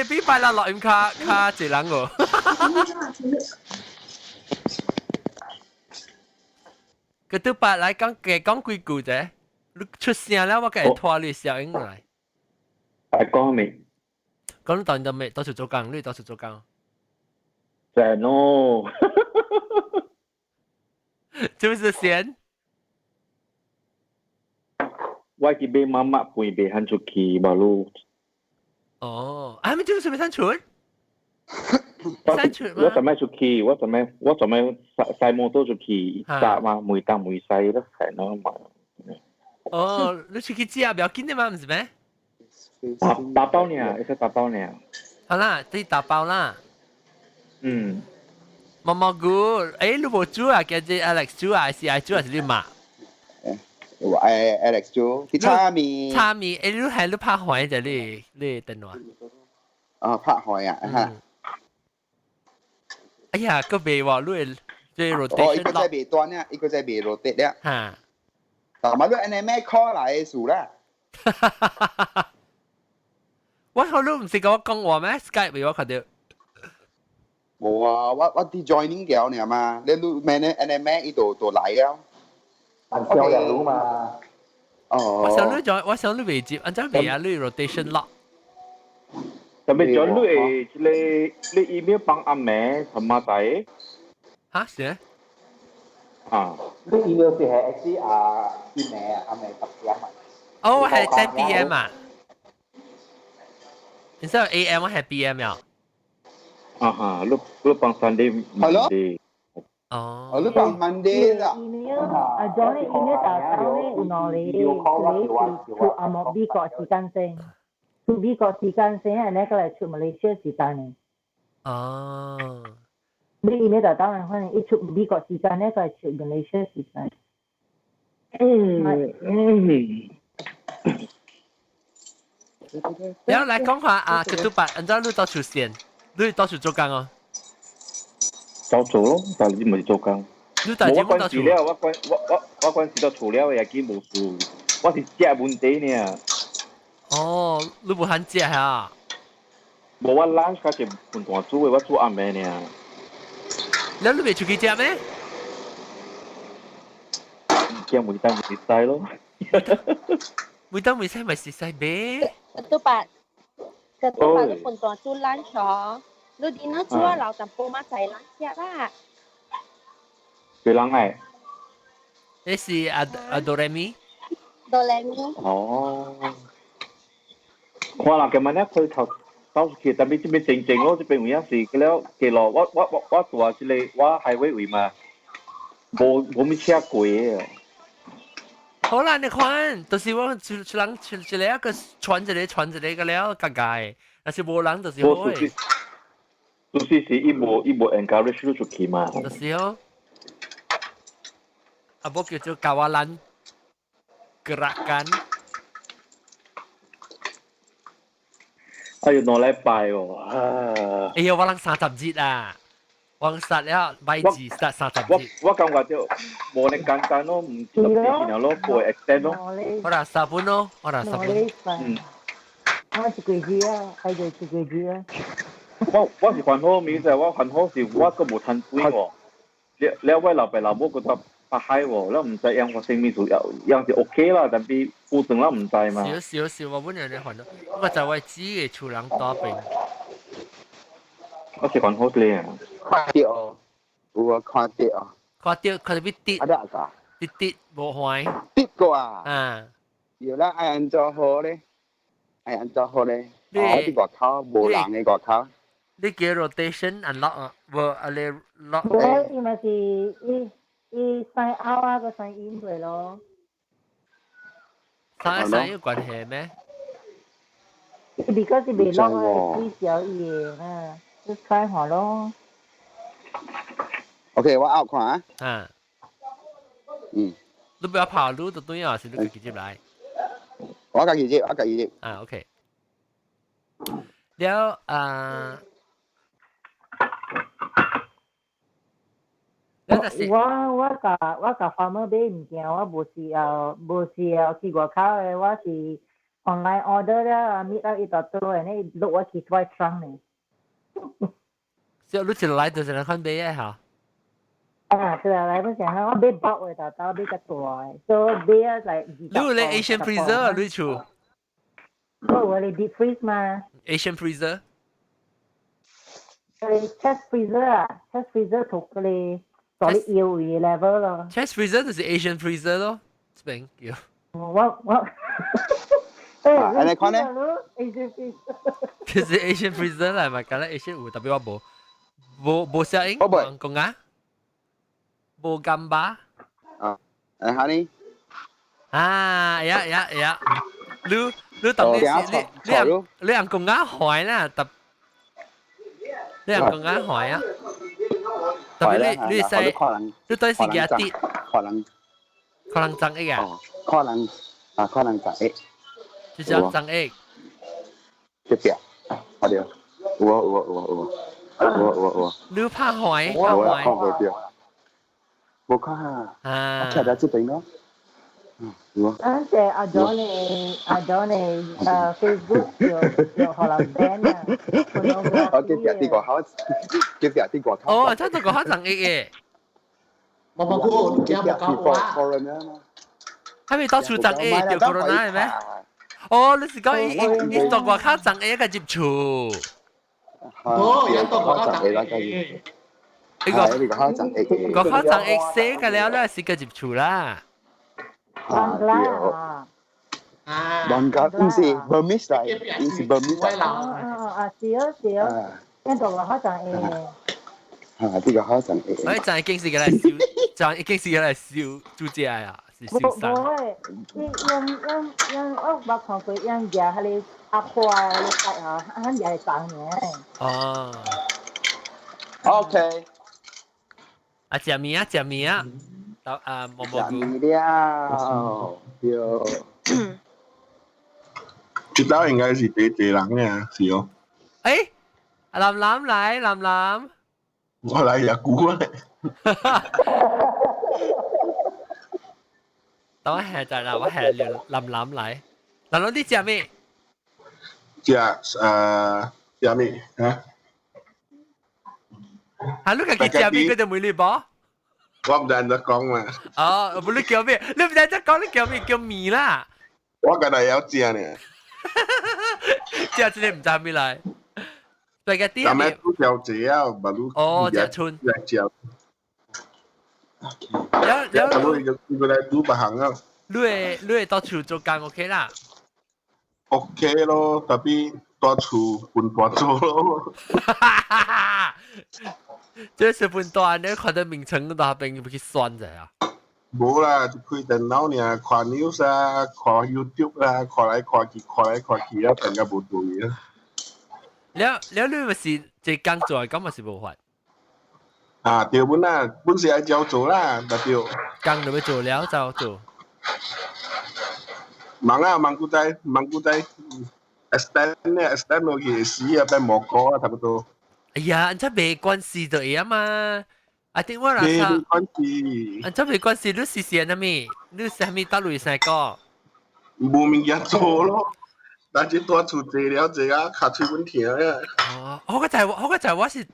边拜六錄音卡一人個。佢都拜來講幾句啫，你出聲了，我梗係拖你小音來。講未？講到到未？到處做工，你到處做工。在喏，就是先。我去買媽媽陪別喊出去馬路。哦，咪就是未散出？我就咩出去，我就咩駛摩托出去，搭嘛每搭每駛都係咯嘛。哦，你出去食不要緊的嘛，唔是咩？打包呢，一個打包呢。好啦，你打包啦。嗯。毛毛菇，誒，你冇煮啊？叫做 Alex 煮啊，還是愛煮還是你媽？我Alex 煮，啲叉麵。叉麵，誒，你係你拍開就你等我。哦，拍開啊，嚇。哎呀，個未喎，你即 rotation。哦，一個在未端咧，一個在未 rotate 咧。嚇。但係你安尼咩 call 嚟數啦？我好你唔是講我講話咩 ？Skype 俾我看到。冇啊，我啲 joining 掉你嘛，你都咩呢？安尼咩呢度嚟啊？燒人路嘛。哦。我想你未接，按照未啊，你 rotation lock。特別咗你 email 幫阿妹同媽仔。嚇是？啊。你 email 是係 actually 阿妹10 PM 啊。哦，係10 PM 啊。你知道 AM 我係 PM 呀？啊哈，你幫 Sunday。係咯。哦。你幫 Monday 啦。John email 打到咧，我哋出阿莫 B 個時間先，出 B 個時間先，係呢個嚟出馬來西亞時間嘅。哦。你 email 打到咧，可能一出 B 個時間呢個係出馬來西亞時間。然後來講下啊，佢都把按照你到處先，你到處做工哦。走做咯，但係你咪做工。你大節目到處。我關係到除了也幾無數，我是食問題呢。哦，你唔肯食嚇？冇我 lunch 嗰時半段煮嘅，我煮暗暝呢。你未出去食咩？食每單每細咯。每單每細咪是細咩？Ketupat lu pun tuan tu lunch oh. Lu dinner chua lau tập po ma chạy lunch ya lah. 幾人係？你是阿哆來咪？哆來咪。哦。可能今日咧佢頭到時特別這邊靜靜咯，這邊有陣時佢了幾落我做這裡我係會嘛，冇咩車過嘅。好啦，你看，就是我出人出一個個傳一個個了，尷尬。但是無人就是好誒。就是一無 encourage 出去嘛。就是哦。啊，無叫做kawalan gerakan。哎呦，攞禮拜喎。哎呀，我人30日啊。我殺了買字殺30日。我感覺就冇你簡單咯，唔知然後咯，過 extend 咯。我拿10分咯，我拿10分。我是貴子啊，係就係貴子啊。我是還好面就我還好是我個冇趁杯喎。你位老爸老母覺得拍嗨喎，你唔使讓我性命做樣是 OK 啦，但係固定啦唔使嘛。少，我本人你還到，我就為自己厝人打病。我是還好啲啊。看到哦，有啊看到。看到必跌。啊得噶。跌無壞。跌過啊。啊。要啦，愛安怎好咧？愛安怎好咧？我啲外口無人嘅外口。你叫 rotation unlock 啊？無啊你 lock。我伊咪是伊sign out 啊，個 sign in 佢咯。sign 有關係咩？Because 未 lock 啊，至少嘢啊，就 try 下咯。OK， 我 out 看啊。啊。嗯。你不要跑路就對啊，是你自己來。我自己接。啊 ，OK。了我甲 farmer 買物件，我無是去外口誒，我是 online order 咧 meet up 一度多人咧錄我起zwei trunk 咧。即係你一來就成日看買嘅嚇。啊，對啊，來不成我買包嘅，但買個大嘅，所以買嚟。你有咧 Asian freezer 啊？你處？我哋 deep freeze 嘛。Asian freezer。chest freezer 啊 ，chest freezer thuộc cái所謂腰嘅 level 咯。chest freezer 就是 Asian freezer 咯，邊叫？我。你看呢 ？Asian freezer。就是 Asian freezer 啦，咪講咧 Asian 有，特別我冇聲音，講啊，冇gambar。啊，嚇你。啊，呀，你當你人講啊壞啦，特你人講啊壞啊，特別你細，你對時幾啲？可能增益啊？可能增益。就講增益。特別，好啲。我。你怕壞？冇看下。啊。睇下這邊咯。anh sẽ ở đó này Facebook 有可能 ban 啊。我叫別啲個口，叫別啲個口。哦，真係個口增益嘅。冇估，叫冇講話。係咪到處增益叫 corona 係咩？哦，你是講伊到個口增益一個接觸。哦，有到個口增益。呢個口增益，個口增益寫嘅了咧是個接觸啦。Bangla Bangla 唔是 Burmese 嚟，唔是 Burmese。少，跟住個口就係。呢個口就係。所以就已經是個嚟燒，就已經是個嚟燒豬隻啊，是燒生。因我看過因嘢係你阿婆啊，你睇下，啱嘢係生嘅。哦。OK。啊，食面啊。蘑菇了，有。知道應該是第人嘅，是哦。誒，藍藍，我嚟也估啊。等我下就啦，我下聊藍藍嚟。藍藍你食咩？食咩啊？啊，你自己食咩？佢就每日噃。我唔知得講嘛。哦，唔你叫咩？你唔知得講，你叫咩？叫米啦。我覺得有食呢。食真係唔知咩嚟。spaghetti 係咪都有食啊？唔係哦，食春。食。有你個嚟煮白行啊？你係到處做工 OK 啦。OK 咯，特別到處搬搬做咯。這是本段你看到名稱嗰度邊要去算者啊？冇啦，就開電腦呢，看 news 啊，看 YouTube 啊，看來看去啊，更加冇做嘢啊。你咪是即工做，咁咪是冇法。啊，對本是係照做啦，但係工就要做了就做。忙古仔，extend 落去死啊，變蘑菇啊，差不多。哎呀，人家沒關係的呀嘛。I think 我啦沒關係。人家沒關係，你試試那咪，你係咪打雷曬個？冇物嘢做咯，但係多處治療這個卡嘴本痛啊。哦，我個就我是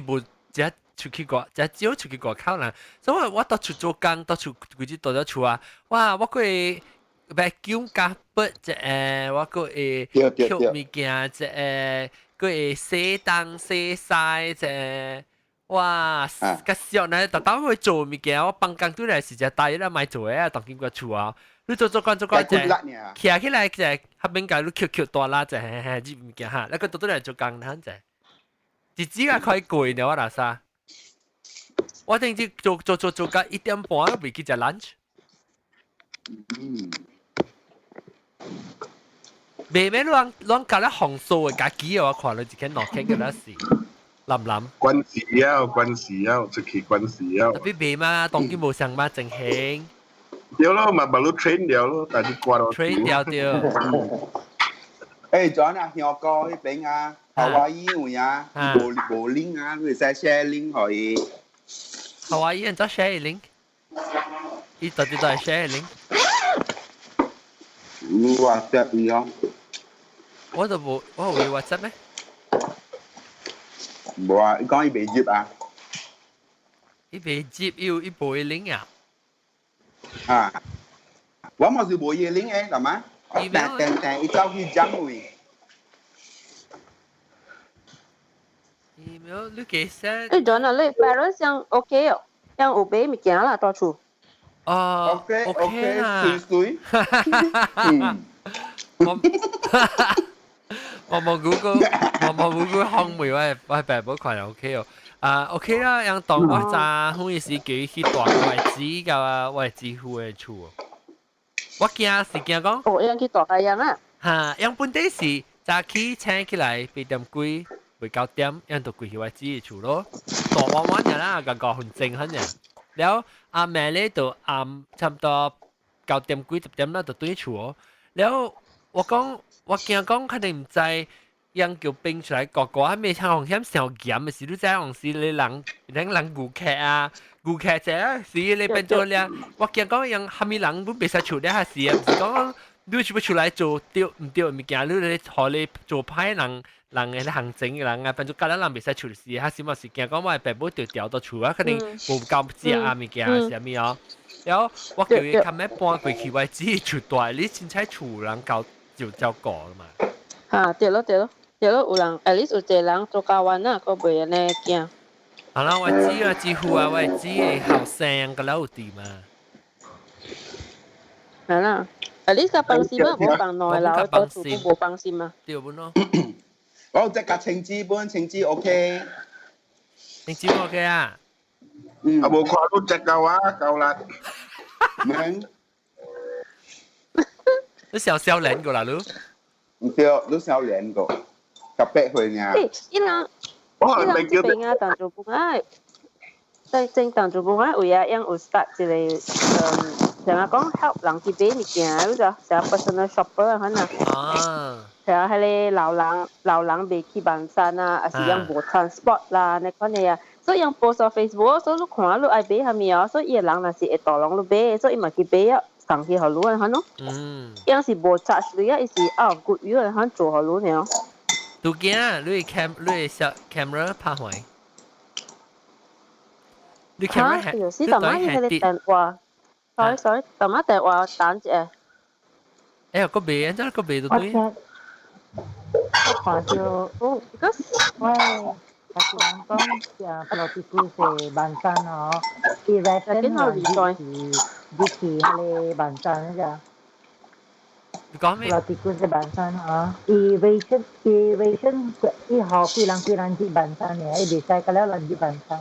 冇只出去過，只只出去過口啦。所以我到處做工，到處佢只到咗處啊。哇，我個會vacuum 夾筆隻我個會吸物件隻佢會洗東洗曬啫，哇！個時呢，特登去做物件，我辦公對嚟時就帶咗買做嘅，當見個厝啊，你做慣啫，企起來啫，後邊個你 QQ 多啦啫，啲物件嚇，你個對嚟做工攤啫，日子啊可以攰呢，我嗱啥，我定住做個1點半未記隻 lunch。未咩亂搞咧紅素嘅家己我看到自己攞傾嘅啦是，諗。關事啊，出去關事啊。特別未嘛，當今冇上嘛正興。掉咯，咪咪都 train 掉咯，但係掛到。train 掉。誒，仲有啊，香港呢邊啊，夏威夷會啊，冇 link 啊，佢使 share link 可以。夏威夷人做 share link，依度係 share link。WhatsApp 伊哦。我就冇，我會 WhatsApp 咩？冇啊，伊講伊未接啊。伊未接要伊冇領啊。啊，我冇是冇嘢領誒，係嘛？但伊走去講位。email 你幾聲？誒，仲有你 parents yang OK 哦，yang 有俾物件啦，到處。OK 啦，水。我冇 Google 康梅我係白寶群 OK 哦。OK 啦，yang 當我咋，好意思叫伊去大位置噶，我係支付嘅厝哦。我驚是驚講，yang 去大個樣啊。yang 本地是早起請起來8點幾。會9點，因到佢去位置處咯，大彎彎嘅啦，個個很正很嘅。แล้ว阿แม่咧就差唔多9點幾10點啦，就對處哦。แล้ว我驚佢哋唔知，ยัง叫冰出嚟個個喺咩唱紅險上減嘅時都真係紅時你人顧客啊，顧客者時你變咗咧，我驚講ยัง係咪人都別使處理下事啊，唔是講你出嚟做丟唔丟物件，你學你做派人嘅行政嘅人啊，變咗隔籬人別使處理事，嚇什麼事件講我係白寶調到處啊，肯定冇夠知啊物件係啥物哦。然後我叫佢琴日搬過去位置出大，你先喺厝人搞就照過啦嘛。嚇，對咯，有人 at least 有一個人做教員啊，個袂安尼驚。好啦，我知啊，幾乎啊，我知嘅後生個老弟嘛。係啦。at least 個幫心啊，冇幫耐啦，多處都冇幫心啊。對本咯。我即係青枝本青枝 OK。青枝 OK 啊？啊冇看到隻夠啊，夠啦。明。你小練過啦，你？唔對，你小練過，18歲呀。伊人這邊啊，當做本啊，正當做本啊，為啊，樣有 start 一個成日講 help 人去買物件，你知成日 personal shopper 可能。成日係你老人未去辦山啊，還是樣無 transport 啦，你講嘢啊，所以樣 post 喺 Facebook，所以你看你愛買係咪啊？所以伊個人若是會大人你買，所以嘛去買啊。上去好攞可能，有時無 charge 你啊，有時good view 你肯做好攞呢？都驚，你小 camera 拍開，你 camera 係，有時大媽你係電話 ，sorry，大媽電話等者。誒，個鼻，真係個鼻都對。我看到，because 喂。Kasi lang kong politiko sa bansa no, i-reckon mo di hali bansa na siya. Politiko sa bansa no, i-reckon i-hockey lang di bansa niya, i-decide ka lang di bansa.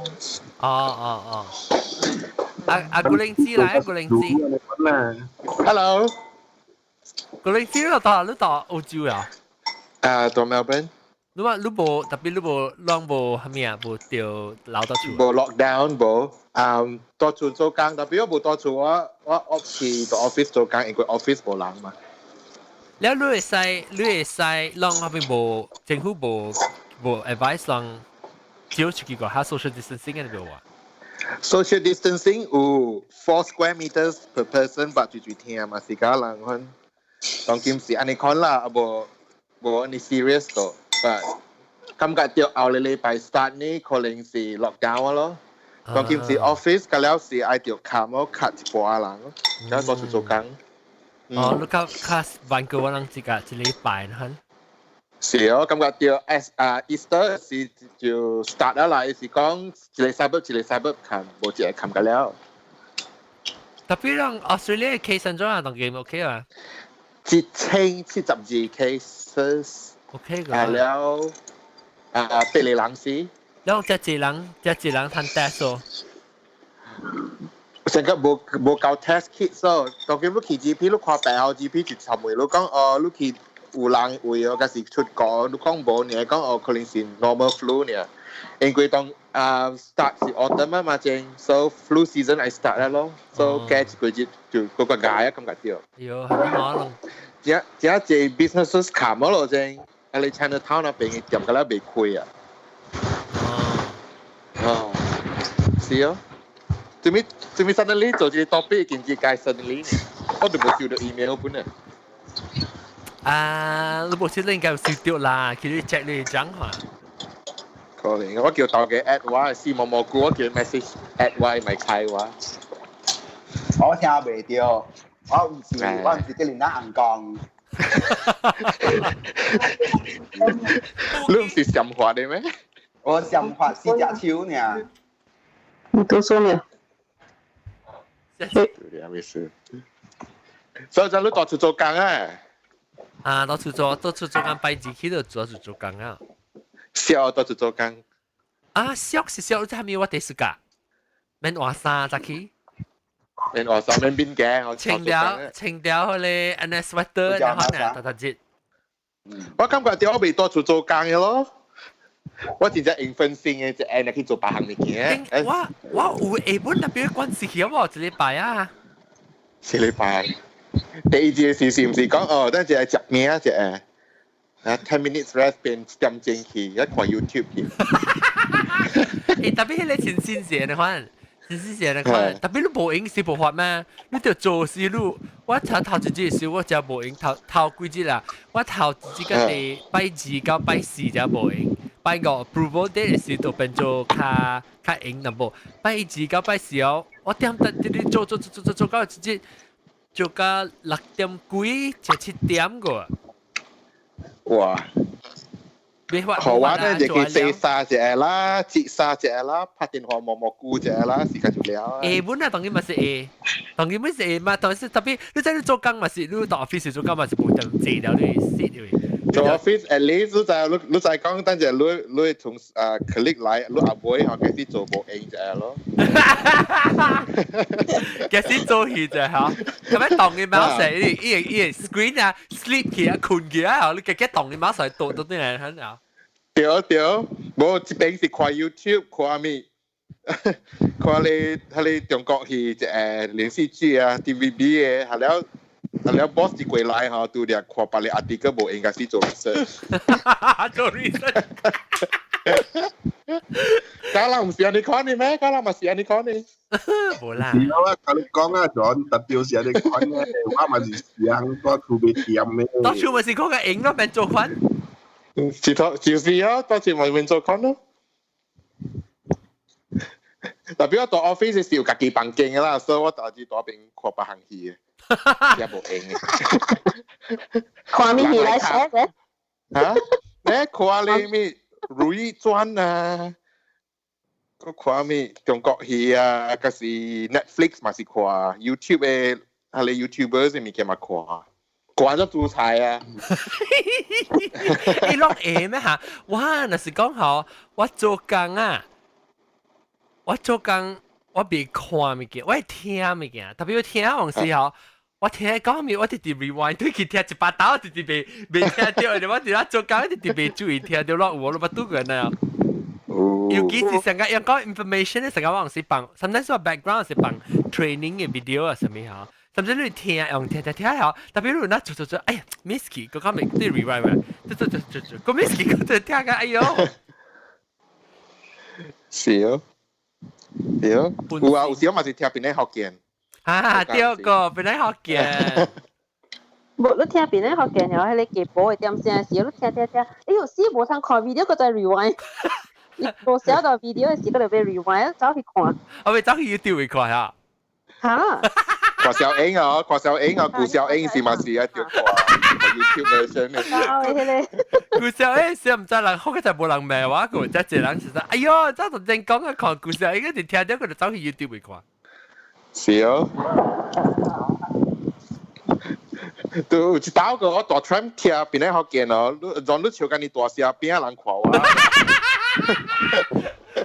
Guling Chi lại, Guling Chi. Hello. Guling Chi là ta Âu Châu à? Từ Melbourne. Lúc bộ đặc biệt lúc bộ long bộ hả mày bộ điều lao到處bộ lockdown bộ到處做工特別我到處我去到 office 做工因為 office 冇人嘛แล้ว你會使讓嗰邊部政府部 advice 讓少出幾個下 social distancing 嘅冇啊 social distancing 有4 square meters per person 把住聽嘛是假人看當今是安尼看啦冇安尼 serious 到感覺到後禮拜 start 呢可能是 lockdown 咯。當今是 office 個了是愛條卡冇卡一半人，然後做工。你卡萬個人一禮拜呢？是哦，感覺到Easter 是就 start 啦，是講一個 suburb 看，冇一個看個了。特別讓 Australia case 咗啊，當 game OK 啊？1072 cases。OK 㗎。係了，俾你冷死。แล้วจะจีหลังทัน test 哦。成個冇夠 test kit 所，當佢去 GP， 你看大號 GP 就尋回，你講你去有人會哦，嗰時出國，你講冇呢，講可能是 normal flu 呢，因為當start 是 autumn 嘛正 ，so flu season 係 start 啦咯 ，so 加一個月就嗰個解啊咁解掉。有可能。只businesses 砍咗咯正。你 Chinatown 那邊嘅店嗰啲未開啊！是啊，做咩 suddenly 做呢個 topic 件事介 suddenly 我都冇收到 email 本啊！你冇先應該有收到啦，佢哋 check 你獎嚇。可能我叫大家 at 我，試摸摸估我叫 message at 我咪開我。我聽未到，我唔是叫你那硬講。你唔是想法的咩？我想法是隻手呢。你都說了。對，沒事。所以就你到處做工啊？到處做工，拜節去度做工啊。燒到處做工。燒是燒，即係咪我第時間？免話衫咋去？免話衫，免邊嘅，清掉佢哋 N S sweater，然後呢，打折。我感覺我未到處做工嘅咯。我真係應分性嘅，就你去做白行物件。我有下本特別關事嘅喎，一禮拜啊。一禮拜。第二件事是唔是講等陣係食咩啊？10 minutes rest 變點正去，一看 YouTube 去。特別係你前線時你看，特別你無影是無法咩？你就做事你，我頭一節時我就無影，頭幾節啦，我頭一節個第拜2到拜4就無影，拜5 approval date 時就變做較影淡薄，拜2到拜4哦，我點得你做到一節。做到6點幾至7點個。哇！好玩咧，就叫四沙隻啦，節沙隻啦，拍電話摸菇隻啦，時間就了。本啊，當然咪是當然咪是嘛，當然是特別你在你做工咪是，你到 office 做工咪是冇咁滯了，你 sit 嘅。做 office at least 你就講，等陣你從click 來，你阿妹學開始做冇影隻咯。開始做戲啫嚇，咁樣當你貓成依 screen 啊 sleep 起啊困起啊，你嘅當你貓成到啲人喺度。對，冇一邊是看 YouTube 看咩，看你中國戲連續劇啊 TVB 嘅，係了 boss 一過來嚇，都嚟看把你 article 冇應該是做 research。做 research。假啦唔是你講你咩？假啦咪是你講你。冇啦。是啊，咁你講啊，John，特別是你講嘅，我咪是想多處俾點咩？多處咪是講嘅影咯，咪做款。就是啊，多處咪做款咯。特別我到 office 是有自己房間嘅啦，所以我到時多邊看白行戲嘅。也冇影嘅。看咩戲來寫嘅？你看你咩《如懿傳》啊，個看咩中國戲啊，嗰是 Netflix 嘛是看 ，YouTube 嘅係你 YouTuber 嘅物件嘛看咗煮菜啊。你落嘢咩嚇？哇！若是講好，我做工啊，我別看物件，我係聽物件，特別我聽往時候。我聽講咪，我直直 rewind 對佢聽一把刀，直直未聽到，我直直做工，直直未注意聽到咯，我都不讀嘅呢。尤其是成個要講 information 咧，成個往時幫 ，sometimes 我 background 是幫 training 嘅 video 啊，什麼嚇，甚至你聽用聽好，特別如那做，哎呀 ，misky 嗰個咪對 rewind 咩？做，個 misky 嗰度聽嘅，哎呦，是哦，有時我咪是聽邊啲學見。對個，本來學嘅。冇，你聽邊咧學嘅，然後喺你記播嘅點聲時，你聽，哎呦死冇通看 video，佢再 rewind， 做小到 video 嘅時，佢就俾 rewind， 走去看。我咪走去 YouTube 去看下。嚇！看小英啊，顧小英是嘛是啊，條看 YouTube version 嘅。顧小英是唔知人，好嘅就冇人命話，佢真係人其實，哎呦，真係正講嘅看顧小英，一聽到佢就走去 YouTube 去看。是哦，都一刀個我大 tram 聽邊咧學見哦，讓你笑緊你大聲，邊個人看我？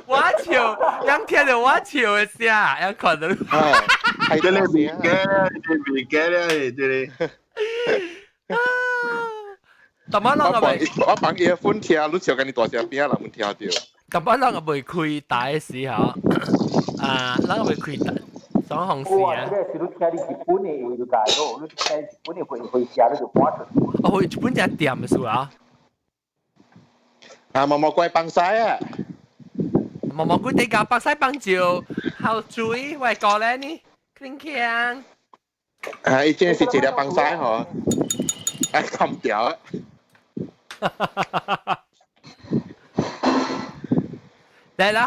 我笑，人聽到我笑嘅聲，人看到。係這裡未嘅咧，這裡。咁樣我咪，我放earphone聽，你笑緊你大聲，邊個人會聽到？咁樣我咪開帶嘅時候，我咪開帶。雙紅事啊！你是你聽你日本嘅會解咯，你聽日本嘅會寫你就關出。哦，日本隻店嘅數啊！毛怪幫曬啊！毛怪地價幫曬幫照，後嘴喂過嚟呢，傾傾。已經是一個幫曬嗬。ไอ้คำเดียว嚟啦，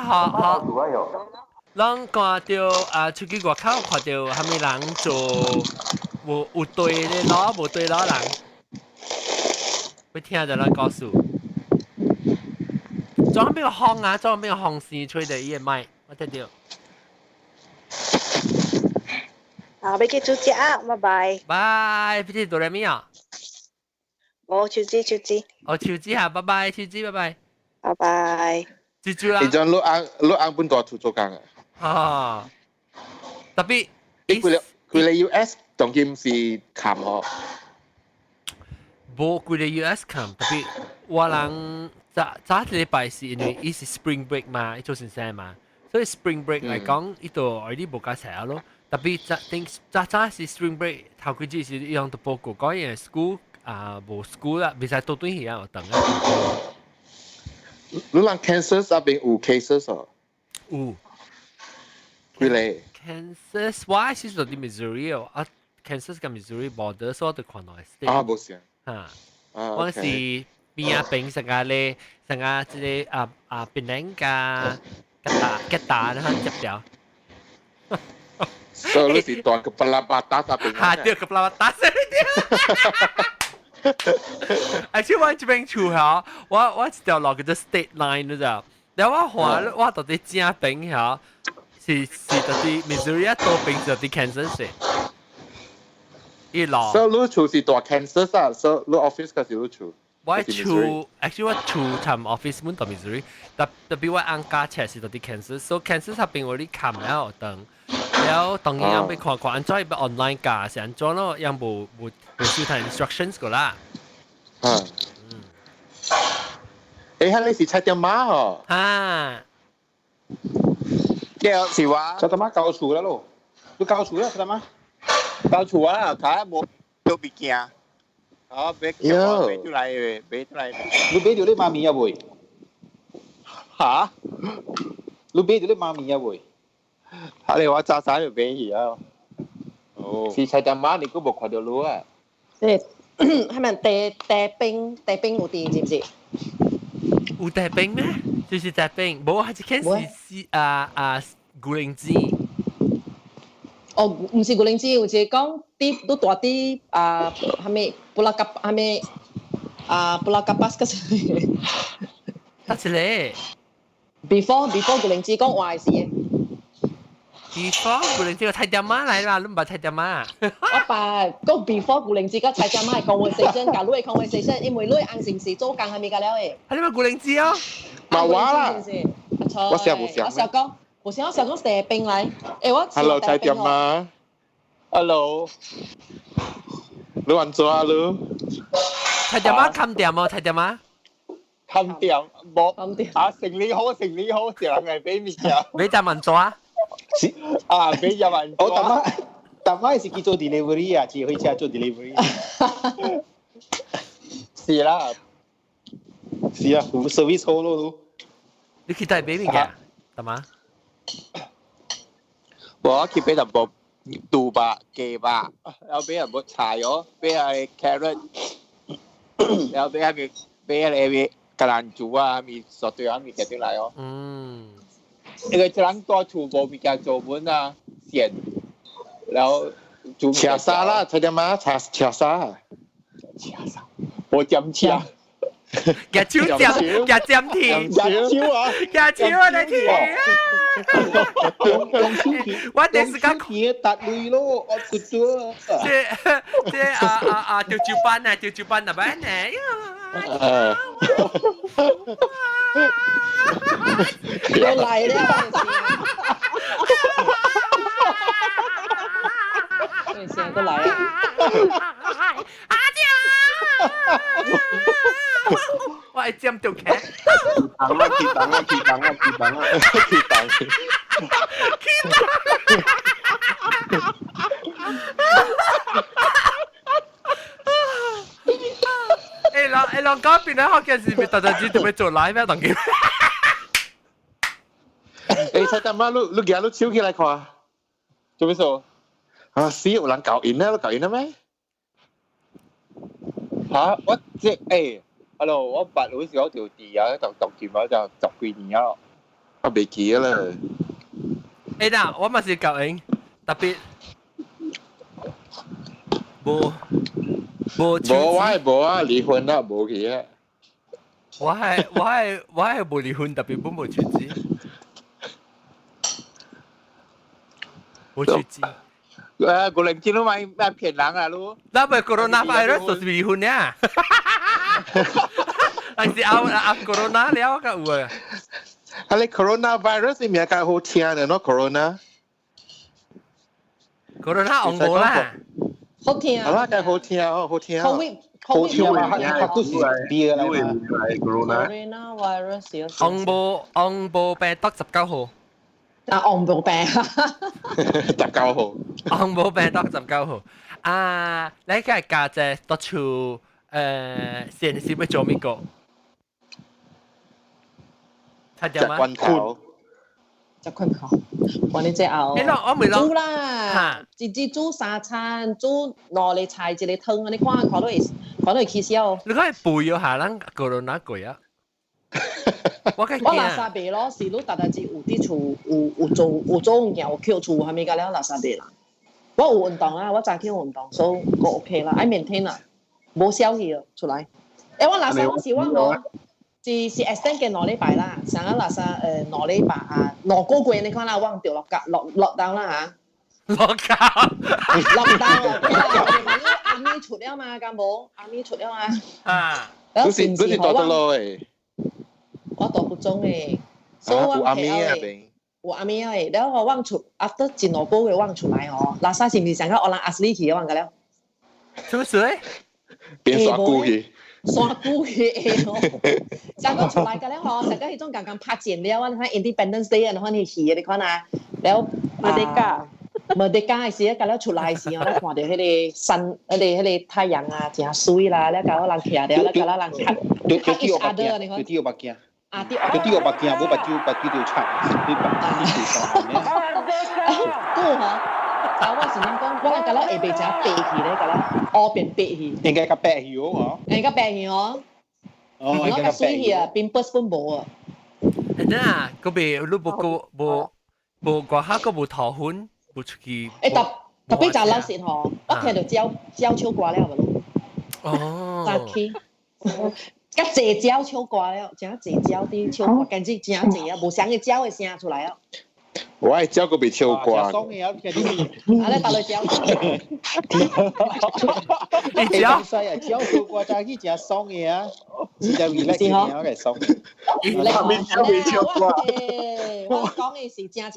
咱看到出去外口看到虾米人做有對的佬，無對佬人，要聽着咱告訴。做邊個行啊？做邊個行先吹的伊個麥？我聽到。啊，俾佢做只啊，拜拜。拜，俾啲哆來咪啊？我手指。哦，手指嚇，拜拜，手指，拜拜。拜拜。蜘蛛啦。你將錄本多出做工啊？啊，特別佢嚟 US 當今是冚嗬。無佢嚟 US 冚，特別我人早禮拜是因為伊是 Spring Break 嘛，伊做先生嘛，所以 Spring Break 嚟講，伊度我啲無加成咯。特別早是 Spring Break 頭幾日是伊樣都報告講嘢 school 無 school 啦，未使到短時間我等啊。你人 Kansas 那邊有 cases 哦？有。佢嚟 Kansas 我係屬於 Missouri 哦，啊 Kansas 跟 Missouri border 所以我哋看到係 state。啊，冇事。嚇，我是邊啊邊成個咧，成個即係檳榔加打啦，接掉。所以你是當kepala batas apa？嚇，對 kepala batas actually 我這邊厝嚇，我一條落嗰個 state line 你知道？然後我到底正邊嚇，是到底 Missouri 啊，到邊是到底 Kansas 嘅。伊路。所以你厝是大 Kansas 啊，所以你 office 嗰時你厝。我厝 actually 我厝參 office 滿到 Missouri，特別我安家車是到啲 Kansas，so Kansas 嗰邊我啲冚了等，然後當然要看安怎要 online 架是安怎咯，ยัง冇收睇 instructions 個啦。你是菜店媽哦？叫是話菜店媽教厝啦咯，你教厝啦菜店媽？教厝啊，睇冇做物件。俾出嚟，俾出嚟。你俾條你媽咪啊會？嚇？你俾條你媽咪啊會？嚇你話炸散就俾而家。哦。是菜店媽，你都冇看到路啊？係咪地冰有啲知唔知？有地冰咩？就是地冰，冇係一件是古靈芝。哦，唔是古靈芝，有是講啲都大啲係咪布拉吉係咪布拉吉巴斯嗰時？得一個。before 古靈芝講壞事嘅。before 古靈芝個菜店媽嚟啦，你唔係菜店媽。我爸講 before 古靈芝個菜店媽係 conversation，假如係 conversation，因為你硬成時做工係咪㗎了誒？係你咪古靈芝哦。冇話啦。我想講。我想講蛇冰嚟，我 Hello 菜店媽 ，Hello， 你安怎啊你？菜店媽冚店冇菜店媽？冚店冇，成理好，成人係俾物件。俾隻文做啊？俾隻文做。大媽是叫做 delivery 啊，只可以做 delivery。是啦，是啊，service 好咯。你去帶俾物件，大媽？我คิดเป็นแบบตูบะเกบะแล้วเป็นแบบชายอ๋อเป็นอะไรแครอทแล้วเป็นอะไรกระดานจูว่ามีสอดตัวมีแค่ตัวไหนอ๋อ一個將多廚房มีการโจมนอ่ะเสียนแล้วจู茶沙啦菜店媽茶沙我จำเชีย夾超夾尖甜，夾超啊！夾超啊！你甜啊！我哋是講甜達類咯，我覺得。即調照班啊，調照班啊，班呢？又嚟啦！成日都嚟啊！我係尖條劇。起檔誒，兩嗰邊咧，學嘅時咪特登知做咩做 live 咩？當佢。誒，菜店媽，你而家你超起來看，做咩做？死有人搞贏啦，搞贏啦咩？嚇！我即hello， 我8歲時候條地啊，讀劍啊，就10幾年咯。我未記啦。嗱，我咪是教人特別無冇啊，離婚啦，冇去啊。我係冇離婚，特別冇出資，冇出資。個零錢都買騙人啊，ลูก。那咪 coronavirus 就是離婚呀？係是啊 corona 了個有啊。係你 coronavirus 係咪較好聽嘅喏 corona？corona 紅冇啦。好聽啊！啊，梗好聽啊，好聽啊。好聽嘛，佢都是別啦嘛。Corona virus 有。紅布病得19號。啊，紅布病。19號。紅布病得19號。啊，你嘅家姐到處先是要做咩個？食棍頭。食棍頭，我哋只熬。煮啦，自己煮三餐，煮攞嚟菜，一個湯，你看到會起笑。你看背咗下咱個人哪個啊？我垃圾袋咯，是你大隻有啲厝有做物件，有扣厝，係咪㗎了垃圾袋啦？我有運動啊，我早起運動，所以我 OK 啦，愛 maintain 啦，冇消氣出來。我垃圾我是我。是 extend 嘅2禮拜啦，上個垃圾2禮拜啊，2個月你看啦，忘掉落down 啦嚇，落down，阿咪出了嘛，咁冇阿咪出了嘛，啊，嗰時多得咯誒，我多不中誒，所以我阿咪啊邊，我阿咪啊誒，然後我忘出 after 前2個月忘出來哦，垃圾是唔是上個我讓阿斯利去忘個了？什麼事？變刷菇去。刷菇嘅哦，上個出來嘅咧嗬，上個迄種剛剛拍剪了，你看 Independence Day 啊，你看你戲你看啊，แล้ว冇得加時啊，咁แล้ว出來時我咧看到迄個山，迄個太陽啊，真水啦，แล้ว咁人徛了，แล้ว咁人對啲我白鏡，對啲我白鏡，啊啲我白鏡，冇白蕉條叉，啲白啲條上面。都嗬。我是諗講，我咧咁咧下邊就白去咧，咁咧惡變白去。應該個白去哦，應該白去哦。哦，我個水去啊，變bus本冇啊。嗱，嗰邊你冇講下個冇桃粉，冇出去。特別就老實嗬，我聽到椒秋瓜了咪咯。哦。早起，個蔗椒秋瓜了，真蔗椒啲秋瓜，簡直真蔗啊，冇想嘅椒嘅聲出來啊。我係招個被超過。爽嘅有啲。啊，你打嚟招。你招？係啊，招超過就係隻爽嘅啊，就relax嘅嘅爽。你講被超過。我講嘅是正招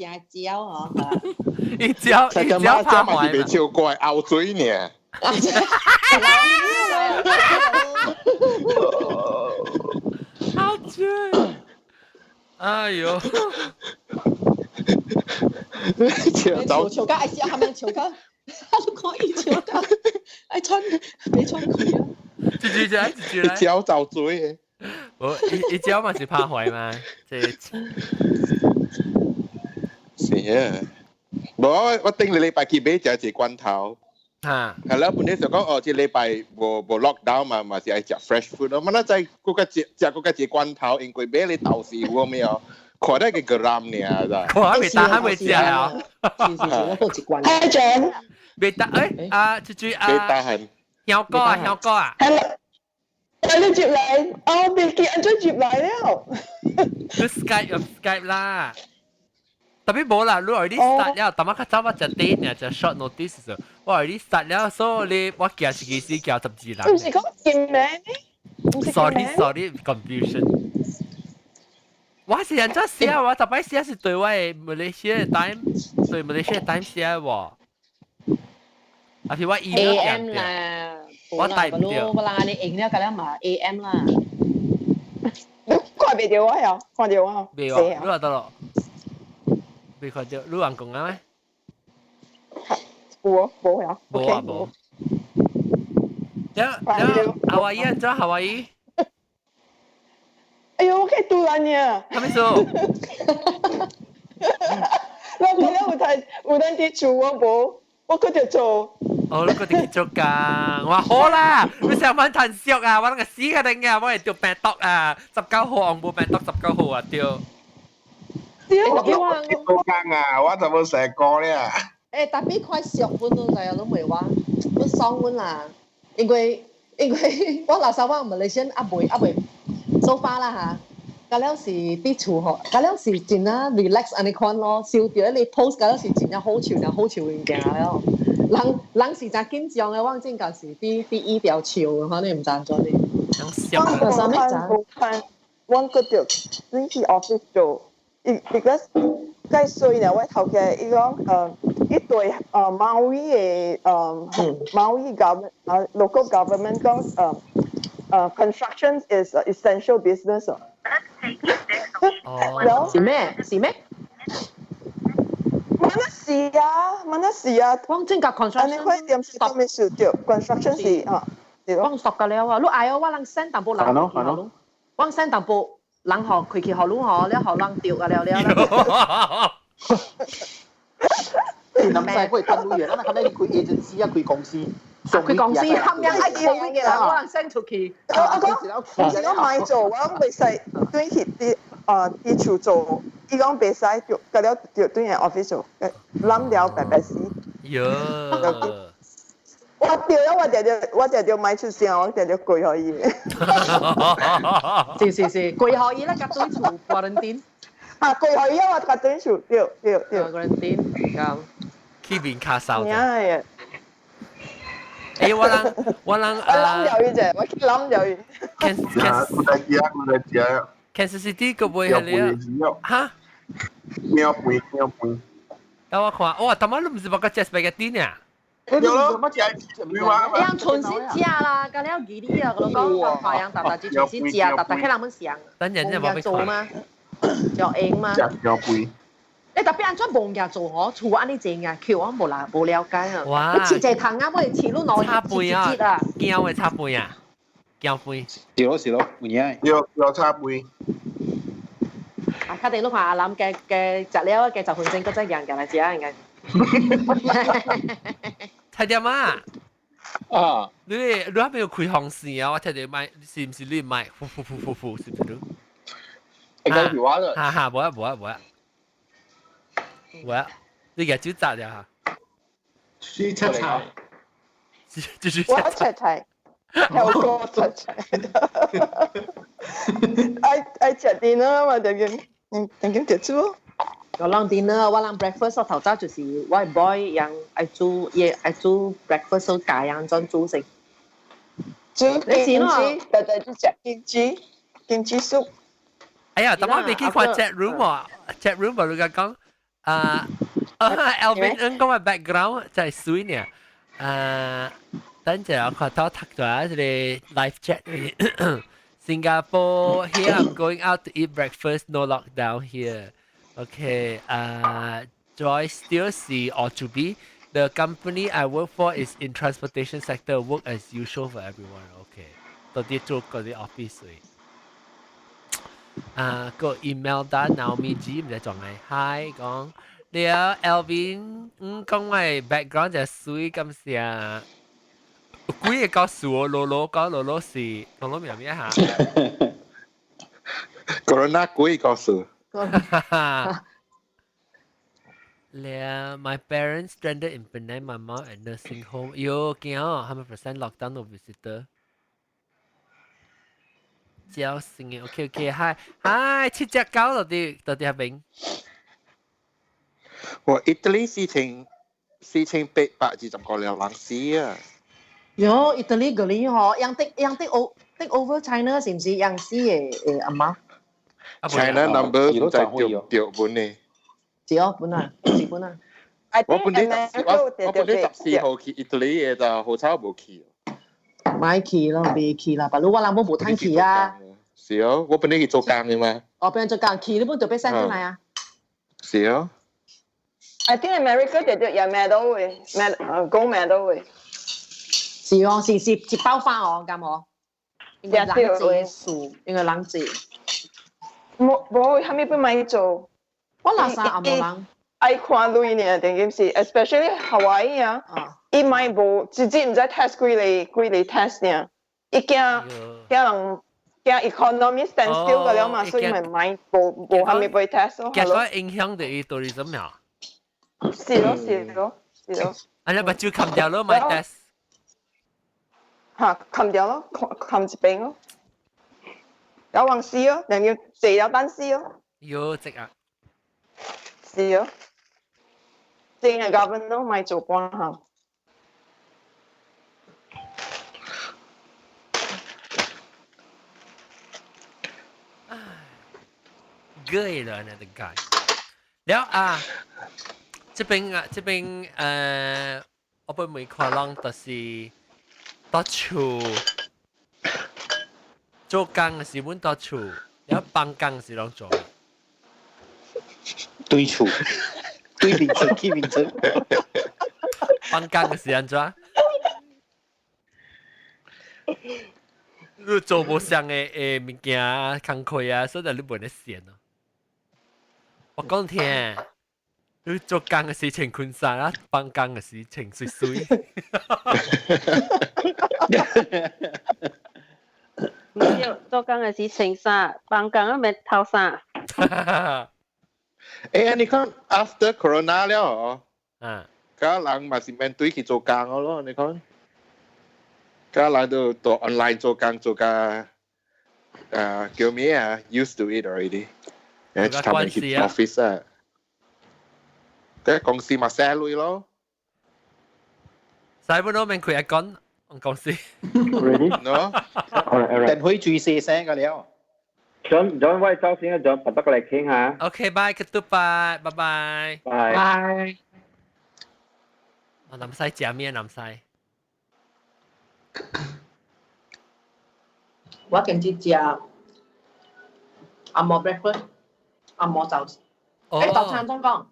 嗬。你招拍壞被超過係拗嘴呢。拗嘴。哎呦！潮家愛笑，係咪潮家？我講以潮家，愛穿未穿佢啊？住來。招走嘴嘅。我一招嘛是拍壞嘛，即係。是啊，我頂你禮拜去買就係罐頭。嚇。係啦，本來就講哦，即禮拜冇 lockdown 嘛是係食 fresh food 咯。乜啦就係嗰個隻罐頭，因為買你豆豉喎咩哦。看得個 gram 呢，咋？我未打，未食啊！阿長，未打誒啊！最啊！未打係。香哥啊！你接嚟，我未見阿張接嚟了。你 Skype 啦，特別冇啦，你 already start 了，但係佢早我就 date 呢，就 short notice 咗。我 already start 了，所以我叫自己是叫12人。唔是講見名咩 ？Sorry confusion。我是人家寫，我特別寫是對我嘅馬來西亞嘅 time， 對馬來西亞 time 寫喎。啊，譬如我 email AM 啦，我帶唔掉。我啦，你影了，咁樣嘛 AM 啦。看袂到我呀，看到我。未喎，你話得咯？未看到，你人講啊咩？冇呀。冇啊冇。夏威夷人做夏威夷。哎呦，我可以突然呀！他们说，我本來有睇啲厝，我冇，我佢就做。哦，你嗰啲去做工，我話好啦，你上班談笑啊，我諗個死嘅定啊，我係掉病毒啊，19號我冇病毒19號啊掉。我做工啊，我就冇成個咧。tapi 快熟本咯，就係都未話，都爽本啦。因為我那時候我馬來西亞未做法啦嚇。嗰陣時啲厝嗬，嗰陣時真啊 relax 安尼看咯，燒掉你 post 嗰陣時真係好潮物件咯。人是真緊張嘅，我真嗰時啲醫療潮，可能唔賺咗啲。我嗰條轉去 office 做，because 介衰呢，我頭嘅伊講一對毛衣嘅毛衣 government local government 講construction is essential business 哦。是咩？乜事啊？我正甲 construction。你可以點事都未少掉 construction 是啊。我熟㗎了啊！你嗌我人 send 淡薄人，我 send 淡薄人學佢去學路學，你學人掉㗎了。諗曬佢近路嘢啦，咁你佢 agency 啊，佢公司，佢公司冚人係做嘅啦，我人 send 出去。我買做，我講未使對起啲處做，伊講未使掉，嗰了掉對人 office 做，諗了白白死。我掉咗，我就買出先，我就攰可以。是，攰可以啦，夾對處 quarantine。攰可以啊，我夾對處，掉。quarantine 啱。去邊卡手嘅？係。我諗有嘢啫，我諗有嘢。Kansas City 個會係你啊？嚇？尿杯。但我看，哇，他媽都唔是包個 spaghetti 呢？有咯，樣全是食啦，咁了幾啲啊，我講華陽大隻全是食，大喺人們上。等人就冇做嘛，就硬嘛。尿杯。你特別安怎冇嘢做嗬？厝安尼正啊，橋我冇了解啊。哇！你切隻糖啊，喂，切到攞叉杯啊，膠嘅叉杯啊，膠杯。是咯，唔嘢。要叉杯。啊，佢哋都話阿林嘅食了嘅就換正嗰隻人嘅嚟食嘅。睇點啊？你係咪要開航線啊？我睇你買是唔是你買？呼，是唔是？應該係我的。哈，冇啊。你嘅酒炸掉哈？水七彩，就是我七彩，有個七彩。愛食啲啦嘛，等緊食咗。我人 dinner， 我人 breakfast， 我頭早就是我 boy 樣愛煮breakfast， 家樣裝煮食。煮kimchi，日日都食kimchi soup。哎呀，等我未見過 chat room 啊 ，chat room 我哋講Alvin 講嘅 background 就係水呢。等陣我看到讀咗一個 live chat Singapore here I'm going out to eat breakfast no lockdown here. Okay, Joy still see or to be the company I work for is in transportation sector. Work as usual for everyone. Okay, 到啲做嗰啲 office 個 email 單 Naomi G 唔使撞係 Hi 講你啊 Alvin 講我 background 就水咁樣。幾個告訴我，羅羅是羅羅明咩嚇？Corona 幾個告訴。My parents stranded in Penang, my mom at nursing home. Yo, kaya 100% lockdown no visitor. 招生嘅 ，OK， hi，七隻狗到底喺邊？我Italy 4820個人死啊！有 Italy 嗰啲嗬，樣 take over China 是唔是樣死嘅阿媽 ？China number 唔在掉本呢？掉本啊，是本啊。我本嚟14號去 Italy 嘅就好彩冇去。買去咯，未去啦，不過我諗冇攤去啊。是哦，我本嚟去做工嘅嘛。我本嚟做工，去你本就俾 send 出嚟啊。是哦。I think America 就有咩都會，講咩都會。是哦，是包花哦，咁哦。應該冷靜數，應該冷靜。冇，後尾邊買做。我垃圾啊冇人。愛看類呢，定點是 ，especially Hawaii 啊，伊咪無直接唔使 test 幾嚟 test 呢，伊驚人驚 economy stand still 嘅了嘛，所以咪買無係咪會 test 咯？結果影響到 tourism 呀？是咯。啊，你咪就砍掉咯，買 test。嚇，砍掉咯，砍一邊咯。有橫試咯，人要借有單試咯。有值啊！是咯，淨係government都咪做半行。攰了那個街。แล้ว這邊我本每可能就是到處做工嘅時本到處，แล้ว幫工是啷做？對處，對名稱，起名稱。幫工嘅時安怎？你做無相嘅物件工課啊，所以你袂得閒咯。我講聽，你做工嘅時穿裙衫啊，幫工嘅時穿水水。唔要做工嘅時穿衫，幫工啊咪套衫。你看 after corona 了家人嘛是面對去做工咯，你看，家人都 online 做工叫咩啊 ？Used to it already。他們去 office 啊，公司嘛寫鐳咯。使唔到面佢一講公司。Ready? No。但可以注意細聲㗎了。John 喂，周先啊 ，John 拔得過嚟傾下。OK，bye，結束拜，拜拜。拜。我南西食咩？南西。我今次食按摩 breakfast， 按摩早餐。早餐中講。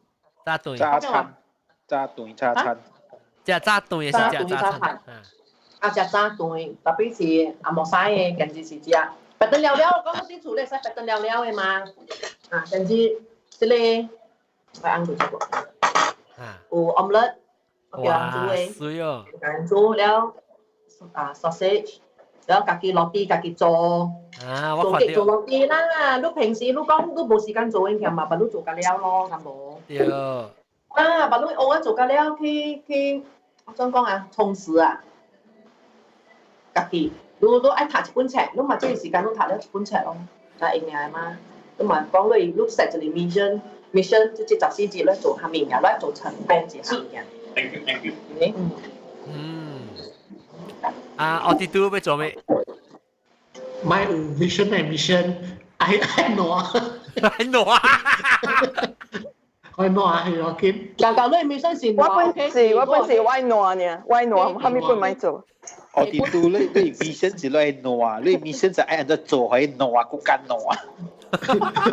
炸頓。炸餐。食炸頓也是食炸餐。食炸頓，特別是按摩曬嘅，今次是食。白燈了了，講到啲處理使白燈了了嘅嘛。今次即個我按佢做過。有 omelette， 我叫人煮嘅。水哦。叫人煮了sausage， 然後自己落地自己做。做落地啦，你平時你講你冇時間做嘅，嘛，把你做緊了咯，咁冇。對。把你偶爾做緊了去，我想講啊，充實啊，自己。你愛讀一本冊，你嘛這個時間你讀了一本冊咯，就應該嘛。你嘛講你 set 一個 mission 即係14節咧做下面嘅，咧做成班字下面嘅。Thank you。我哋都要做咩？My vision and mission， I know。I know 啊！I know 啊，係我見。教教你 mission 是我本是 I know 呢 ，I know 後面本咪做。我哋都你 vision 是來 know 啊，你 mission 就按照做可以 know 啊，骨幹 know 啊。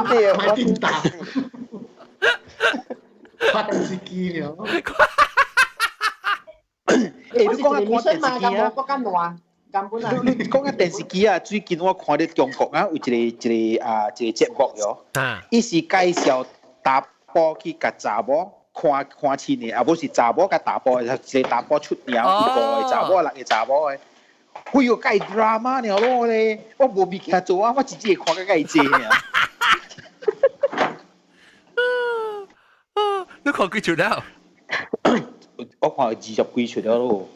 對，我點答？發電視機了。你講下看電視機啊？骨幹 know 啊。你講下電視機啊？最近我看到中國啊，有一個節目喲，伊是介紹打波去甲查某看親嘅，啊，無是查某甲打波，係一個打波出名，五個查某，六個查某嘅，佢要介 drama 了咯咧，我無物件做啊，我直接看個介濟啊。你看幾出了？我看20幾出了咯。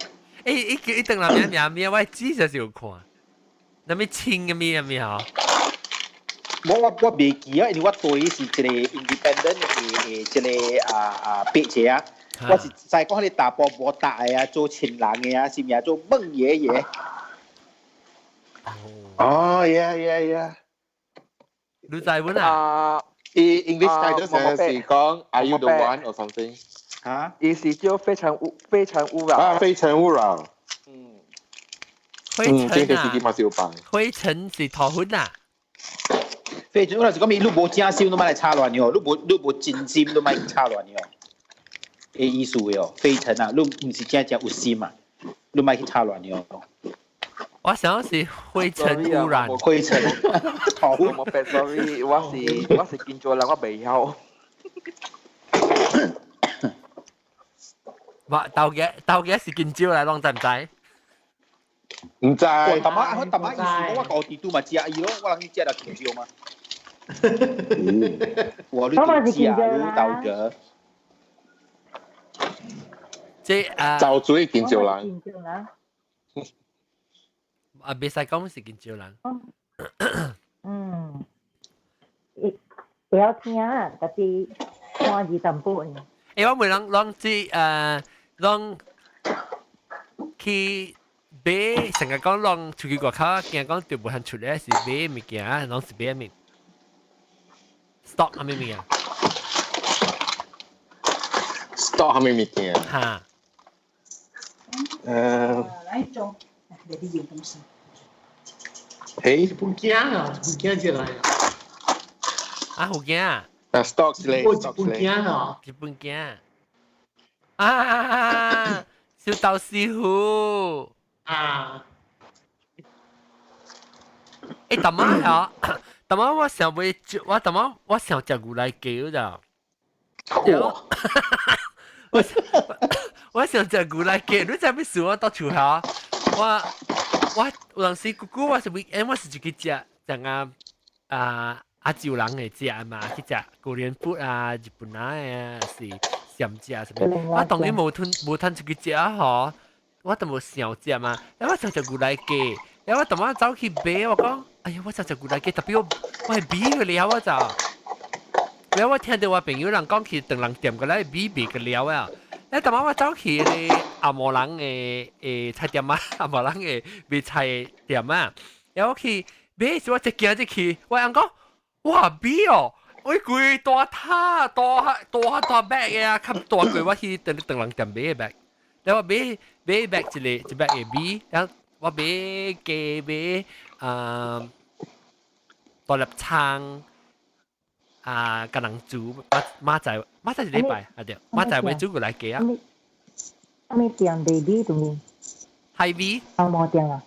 一等下面我知就是有看，那麼清嘅咩啊？我未記啊，因為我對是一個 independent 嘅一個筆者啊，我是在講你打波無打嘅啊，做情人嘅啊，是咪啊做夢爺爺？哦，yeah。你知本啊？English title 是講 Are you the one or something？ 啊？意思就非誠勿擾。啊，非誠勿擾。灰塵這個是點嘛少辦？灰塵是頭粉啊。非常，我就是講你無正心，你咪來插亂喲；你無真心，你咪插亂喲。嘅意思喲，非常啊，你唔是正有心嘛，你咪去插亂喲。我想是灰塵污染。灰塵。我白 sorry， 我是見咗啦，我未曉。哇，豆嘅是見招嚟，當知唔知？唔知。我大媽意思，我個地都嘛食伊咯，我人去食就見招嘛。我你都食你豆嘅。即就水見招人。啊，別使講是見招人。會曉聽，但是看字淡薄。我每人知讓去買，成日講讓出去外口，驚講對唔行出嚟是買物件，讓是買物 stock 係咩物件 ？stock 係咩物件？嚇。來種，你啲嘢東西。嘿，本件啊，本件之來。啊，好驚啊！ stock 之類，stock 之類。日本件啊，小豆師傅啊！誒，大媽呀，大媽我想買，我想食牛奶雞咋？我想食牛奶雞，你知咩事？我到處下，我有陣時姑姑我是 weekend 我是自己食亞洲人嘅食嘛，去食高粱麩啊、日本啊是鹹食什麼。我當然冇吞出去食嗬，我都冇想食嘛。然後我想食牛奶雞，然後我同我走去買，我講，哎呀，我想食牛奶雞，特別我係買個料啊就。然後我聽到我朋友人講去等人店個咧買個料啊。然後同我走去咧阿摩人嘅菜店啊，阿摩人嘅賣菜店啊，然後我去買時我一行入去，我人講。哇！比哦，我攰大塔大 bag 嘅啊，咁大攰我去等人店買 bag， 然後買 bag 一 bag 嘅 B， 然後我買雞買大粒葱跟人煮馬仔是禮拜啊對，馬仔會煮過來雞啊。阿咪店 baby 同你。係 V。阿冇店啊。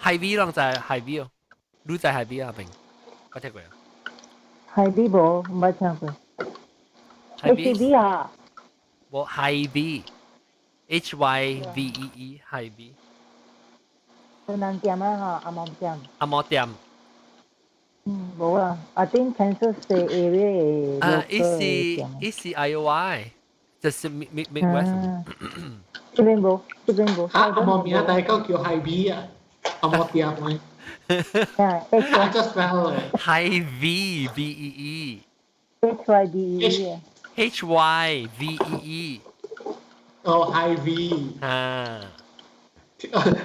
係 V 咯，就係係 V 哦。你在海邊啊？邊？我聽過啊。海邊冇，唔係聽過。海邊。HB 啊。冇海邊 ，HYVEE 海邊。去南店啊，阿冇店。阿冇店。冇啊，I think Kansas State area。EC IOI，就是 Midwest。這邊冇。阿冇名，大家叫海邊啊，阿冇店咪。I just spell it. High V V E E. HYVE. HYVEE. Oh, High V.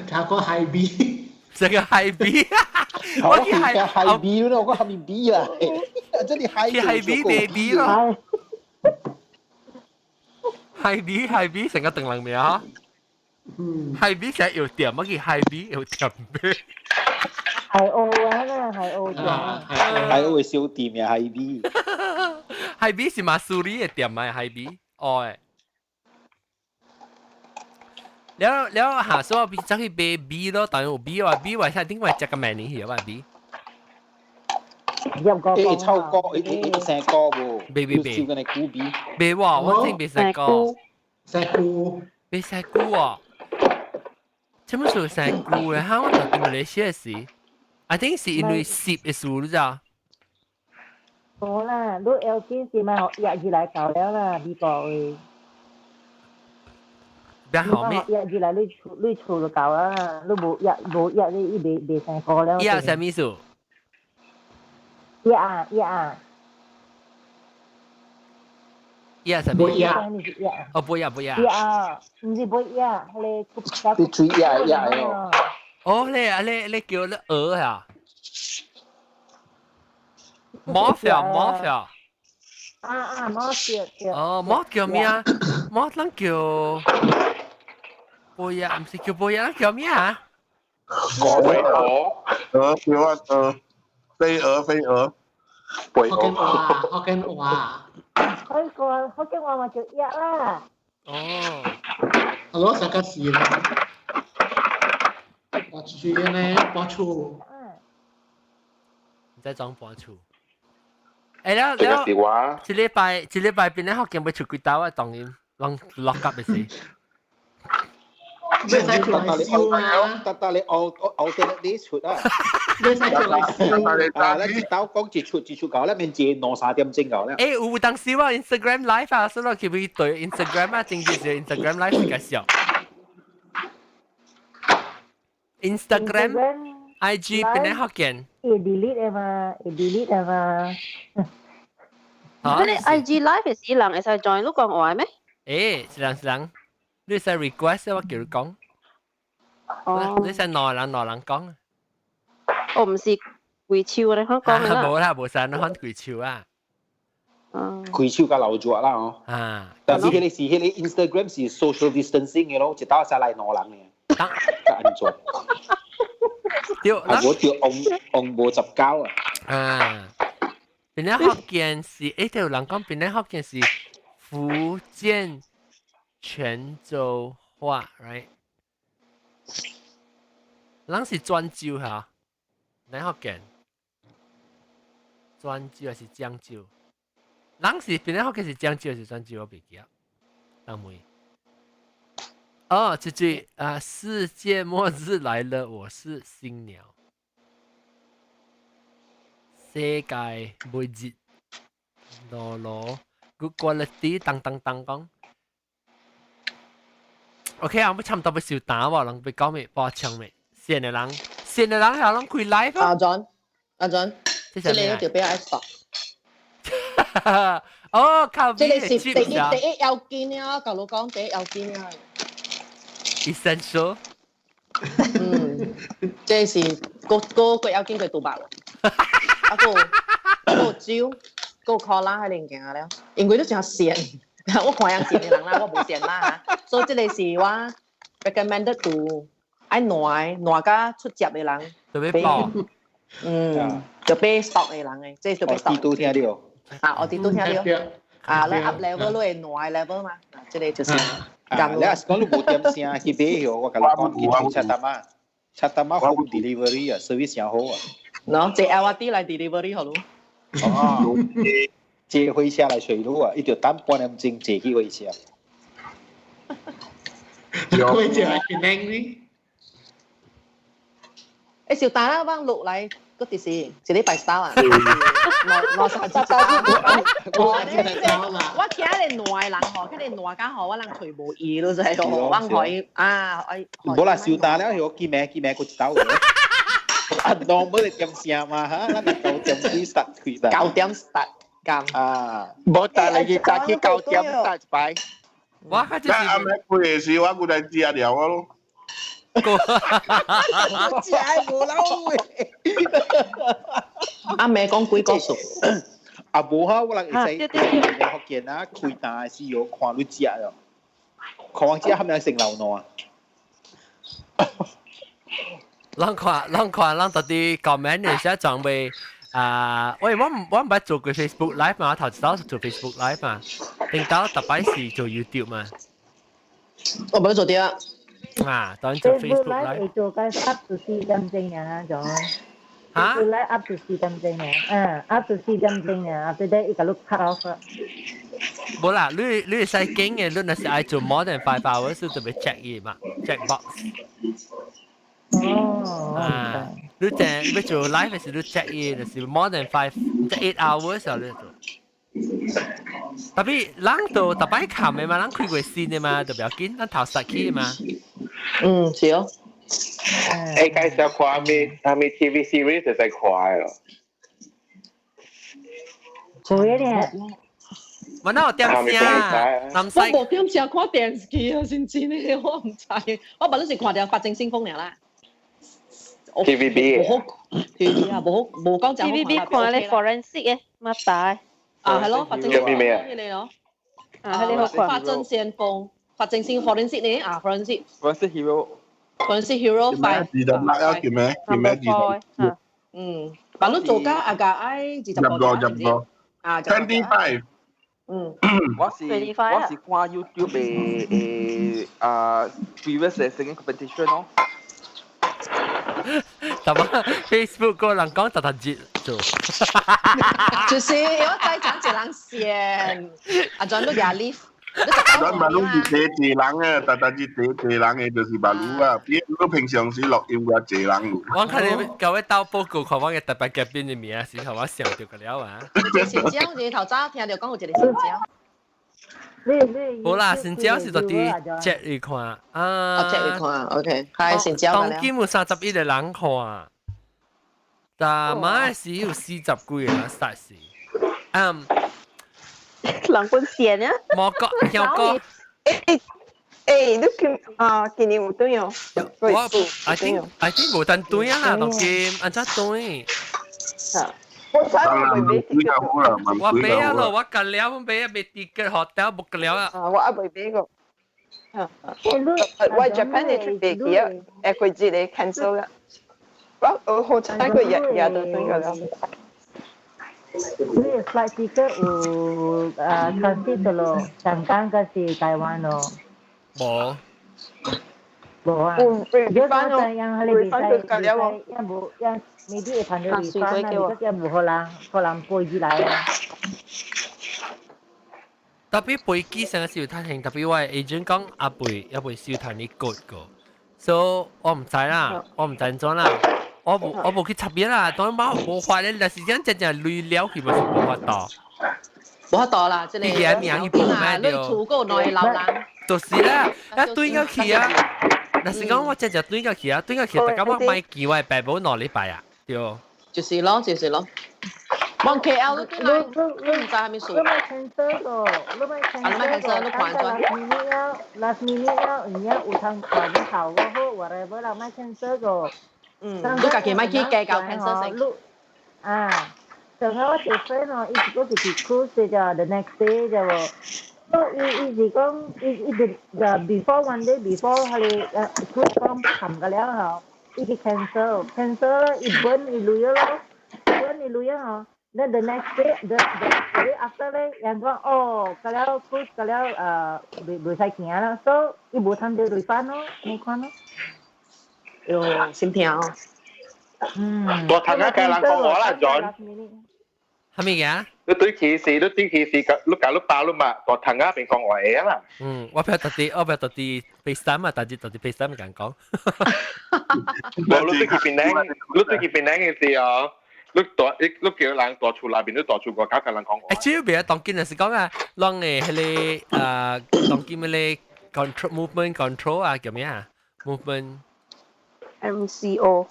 他講 High B. 這個 High B. 我見係 High B 咯，我下面 B 啊，真係 High B baby 咯。High B 成個定能名啊！High B 成日要點，乜叫 High B 要點咩？係澳啊，係澳店。係澳嘅小店嘅係 B。係 B 是馬蘇里嘅店咪係 B？ 哦誒。แล้วหา說พี่จะ去買 B 咯，但係有 B 話 B 話係點解隻個名嚟嘅話 B？ 入個誒抽歌誒成歌喎。B。笑緊你估 B。B 喎，我真係成歌。成菇。B 成菇喎。怎麼說成菇嘅？嚇我特別嚟寫事。I think 是因為攝嘅數你知啊？冇啦，都有件事咪日字嚟搞了啦，呢個誒。邊後面？日字嚟你處就搞啦，你冇日你未成個了。日係咩數？日啊。日係咩？哦，不日。日啊，唔是不日，你追日咯。哦，你叫你鵝啊？Moth。moth。哦，moth叫咩啊？moth 能叫貝呀？唔是叫貝呀，叫咩啊？鵝叫啊飛蛾。福建話。福建話咪叫日啦。哦。我攞實個字啦。我住嘅咧，播出。在裝播出。誒，แล้ว一禮拜邊咧學見會出幾多啊？當然。啷 lock up 嘅事。咩使出嚟笑啊？但你alternate 啲出啊？咩使出嚟笑？咧一刀講一出搞咧，面至2-3點鐘搞咧。誒有當時話 Instagram live 啊，所以佢會對 Instagram 啊，正正是 Instagram live 嘅時候。Instagram。IG เป็นได้ฮอกเกนdelete 嘛delete 嘛嗰啲 IG live 嘅時人會使 join 錄講話咩？是人，你使 request 我叫佢講，你使內人講。我唔是跪超咧，香港啦。冇啦，冇使你看跪超啊。跪超加留咗啦哦。但是佢哋是佢哋 Instagram 是 social distancing 嘅咯，一打晒嚟內人嘅，得安做。我條紅冇十交啊！邊啲福建是條人講，邊啲福建是福建泉州話 ，right？ 人是漳州嚇，你福建漳州還是漳州？人是邊啲福建是漳州還是漳州？我唔記得，當妹。哦，这句啊，世界末日来了，我是新鸟。世界末日，羅 good quality， 當講。OK 啊，我差唔多要笑打喎，人被講咩播唱咩？線嘅人係人開 live 啊。阿 John， 即係你嗰條俾我 stop。哦，靠！即係你是第一有見啊，舊佬講第一有見啊。essential， 即是個有經佢獨白喎，個招個 call 啦喺連鏡了，因為都仲有線，我看人線嘅人啦，我冇線啦嚇，所以即係是話 recommended to 愛耐加出接嘅人，特別爆，就俾 stock 嘅人嘅，即係特別 stock。我哋都聽到，我哋都聽到，你 up level 都係耐 level 嘛，即係就是。你講你冇點聲，佢俾我，我講佢七打媽 home delivery 啊 ，service 又好啊。喏，借 LRT 嚟 delivery 好咯。哦，借回車嚟隨路啊，一條單半點鐘借去回車。佢就係點呢？小蛋啦，幫錄嚟嗰啲事，一禮拜三啊。我企喺你內人河，佢哋內間河，我能全部意都就係我可以啊，冇啦，小蛋咧，我見名個走嘅。啊，當冇你點聲嘛嚇，嗱9點幾start 佢啦。9點 start 咁。啊，冇但係佢9點 start 擺。哇！即係阿咩佢嘅事話，佢哋知下聊啊咯。我只係冇嬲嘅。阿妹講幾個數？啊冇哈，我人會使你福建啊，開大是有看你食咯，看我食係咪成流喏啊？人到啲 comment 嘅時候準備喂，我唔係做過 Facebook live 嘛，我頭先做 Facebook live 嘛，定到特別是做 YouTube 嘛。我冇做啲啊。當然做 Facebook live 會做緊 up to 4點鐘啊，仲。嚇 ？Live up to 4點鐘啊，up to 4點鐘啊，after that 一個 look cut off 啦。冇啦，你係使驚嘅，你係愛做 more than 5 hours 就特別 check in 嘛 ，check box。哦。你淨要做 live 嘅時你 check in 就是 more than 5，即係8 hours 就你做。特別人到特別冚嘅嘛，人開過線嘅嘛，就比較緊，人頭實起嘅嘛。是哦。介紹看咩 TV series 就係快咯。做嘢咧。我哪有點聲？我冇點聲看電視機啊，先知呢，我唔知。我本來是看條《法證先鋒》嚟啦。TVB 冇好 TVB 啊，冇講就 TVB 看你 forensic 嘅乜大？係咯，法證先鋒你咯。法證先鋒，法證先 forensic 你forensic hero 5。自動拉叫咩？叫咩自動？但係做家agak ai 入過。25。我是看 YouTube 嘅previous 嘅 singing competition 咯。但係 Facebook 個人講特節做，就是我再講一人線，阿 John 都壓力咱馬路是坐人啊，但是坐人嘅就是馬路啊。比如平常時錄音嘅坐人。我看你各位到報告，看我嘅特別嘉賓嘅名，是同我笑掉個了啊。新椒，你頭早聽到講有一個新椒。好啦，新椒是到啲接嚟看啊。接嚟看 ，OK， 係新椒啦。當今有31個人看，但馬來西亞有40幾個人實是，人本線啊。冇個有個。你今年有對哦？我 I think 冇等對啊，當今按怎對？我猜我未俾啲我俾啊咯，我隔了我俾俾啲嘅 hotel 冇隔了啊。我阿未俾個。我 Japan 嘅出飛機啊，佢自己 cancel 啦。我好彩佢日都對個啦。你 flight ticket 有transit 咯，香港嗰時台灣咯。冇。冇啊。refund 咯，refund 佢了喎。一冇一。maybe 800 refund 啦，如果一冇可能飛機來啊。特別飛機上嘅時候，他聽特別我 agent 講阿貝少睇你 good 個，所以我唔知啦，我唔知咗啦，我冇去插嘢啦，當然冇法咧，但是真累了佢咪是冇法度。冇法度啦，即係啲嘢名要報咩掉？你儲嗰內流人。就是啦，一對個去啊，但是講我真對個去啊，對個去，大家我買機我係白寶攞禮拜啊。就是咯，望 KL 都對啦，你唔知係咪數？你咪 cancel 個，你咪 cancel 個，但係 last minute 啊，而家有通話啲頭嗰個 whatever 啦，咪 cancel 個。你家己咪去計較 cancel 成。啊，上海我條 friend 哦，一直都係 cruise 就 the next day 就喎。So 一直講一 before one day before 係cruise 講冚㗎了嗬。一 cancel 一burn 一累咯 burn 一累啊 then the next day the day after 咧人講哦咁了 cruise 咁了唔使行啦 so 一冇通到 refund 咯冇看咯喲心痛哦我睇下計人講我啦 John 係咪嘅？你對歧視你搞你爆嘛，我睇下邊講我嘢啦。我不要特地 FaceTime 啊，但係特地 FaceTime 咁講。我對佢邊嘅事啊，你叫人多出那邊都多出過，搞個人講我。主要邊當今係講啊，讓誒係當今嘅 control movement control 啊叫咩啊 movement MCO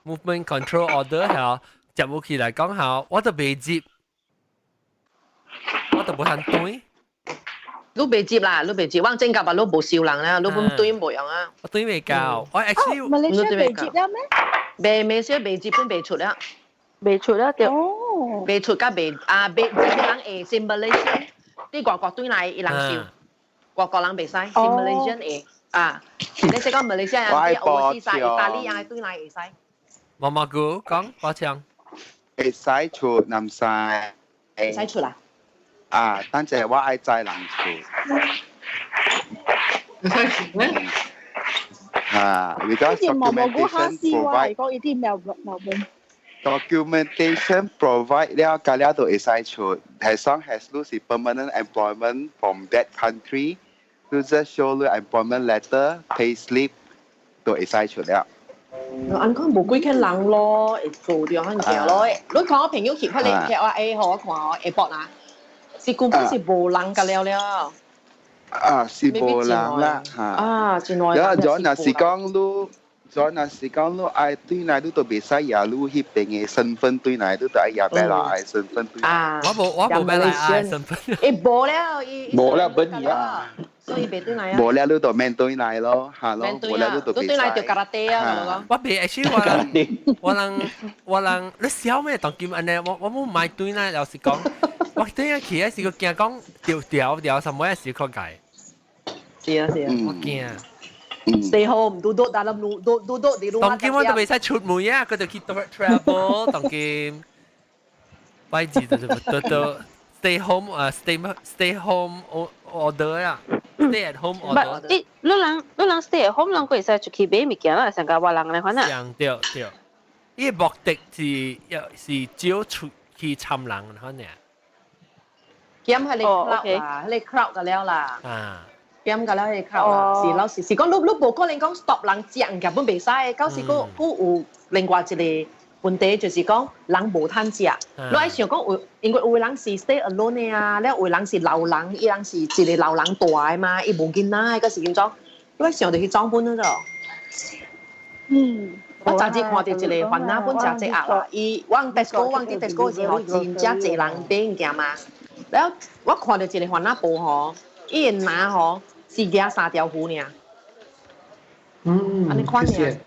movement control order 係接唔起來講下，我都未接，我都冇肯對。你未接啦，你未接，我正夾啊，你冇笑人啦，你本對冇樣啊。我對未夠，我 actually 馬來西亞未接啦咩？未先未接本未出啦，未出啦就。哦。未出加未接人誒 simulation， 啲外國對嚟一人笑，外國人未使 simulation 誒你識講馬來西亞人啲俄羅斯晒、意大利人對嚟會使。毛毛哥講抱歉。會使出南晒，會使出啦。但係我愛在人出。because documentation provide 了，加了都會使出。As long as you see permanent employment from that country, you just show the employment letter, pay slip 都會使出了。anh có một幾個人咯，會做掉很少咯。你看我朋友去佢哋劇話誒，我看我下博啊，是根本是無人㗎了。是無人啦嚇。真係。有咗那是講你愛對內你都別使呀，你迄邊嘅身份對內你都愛呀，別來愛身份對內。我冇別來愛身份。冇了，本意啊。所以別對內啊。冇了你就面對內咯，嚇咯。冇了你就別使。對內就 karate 啊，我別 actually 我能你笑咩？當今安尼我冇買對內，老實講，我對內去係個驚講掉什麼嘢事確解。是啊。我驚。Stay home，嘟但係嘟你當今我都未使出門啊，佢就去 travel， 當今拜字就 stay home stay home order 啊 ，stay at home order。你人 stay at home， 人可以使出去買物件啦，成個話人嚟看啊。對，伊目的是招出去參人看呢。kiếm 係你 crowd 啦，你 crowd 㗎了啦。kiếm 㗎了係 crowd 啦，是老是講你無可能講 stop 人食人根本袂使，到時個有另外一個問題就是講人無通食。你愛想講因為有人是 stay alone 嘅啊，了有人是老人，伊人是一個老人大嘅嘛，伊無囡仔個時間裝，你愛想就去裝本嗰度。我昨日看到一個番仔本食隻鴨啦，伊往 Tesco 嘅時候真正濟人買物件嘛。แล้ว我看到一個番仔布吼，伊個拿吼是夾3條魚爾。安尼看爾。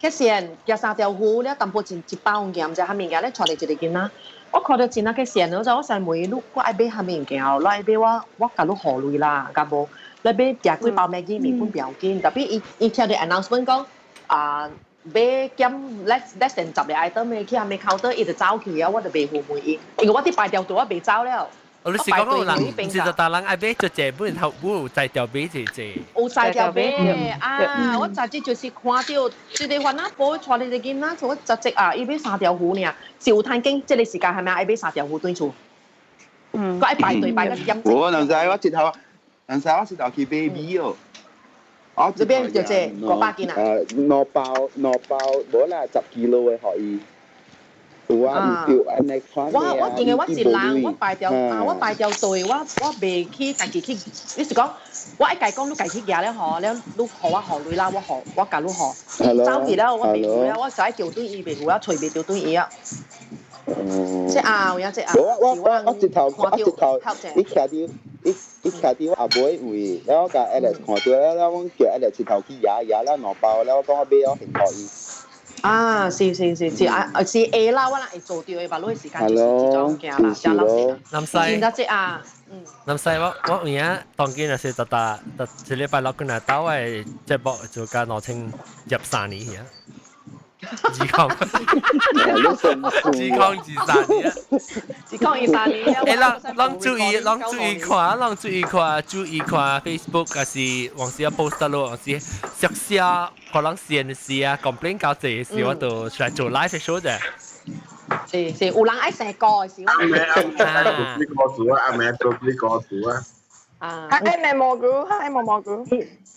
佢先夾3條魚了，淡薄一包物件，唔知蝦物件咧，帶嚟一個囡仔。我看到真啊，佢先咗，我想問你，我愛買蝦物件哦，我愛買我甲你荷類啦，甲無，你買夾幾包麥記麵粉不要緊，特別伊聽到 announcement 講買減 less than 10個 item 嘅，去下面 counter 伊就走去啊，我就袂赴會伊，因為我啲排條隊我袂走了。你是講有人，唔是就大人愛買就借本頭本有在條買就借。有在條買啊！我昨日就是看到一個番仔布帶嚟一個囡仔，我昨日啊，伊買3條魚爾，是有攤經，即個時間係咪愛買3條魚對厝？我愛排隊排個點。我能使我直頭去買米哦。我這邊就借500件啊。攞包，冇啦10 kilo 嘅可以。我認為我是人，我排條隊，我未去家己去，你是講我一介講你家己行咧嗬，你學我學女啦，我教你學，走去啦，我未會啦，我就喺條隊伊未會啊，隨便條隊伊啊。即啊，有隻啊。我直頭，你騎啲阿妹會，然後個 Alex 看到咧，然後我叫 Alex 直頭去搖啦，攞包，然後講我買咗很可以。啊，是啊，是 A 啦，我哋會做掉嘅，把攞時間就是這種嘅啦，就諗先。南西，現在即啊，南西我而家當見係是特一禮拜六個日到係即係就加攞清入3年嘅。自康23年啊！誒，讓注意看 Facebook 還是往時要 post 咯，往時熟悉啊，可能閒事啊 ，complain 搞這事我都出嚟做 live show 啫。是，有人愛寫歌嘅時候。阿妹做呢個圖啊！Hai Mogu.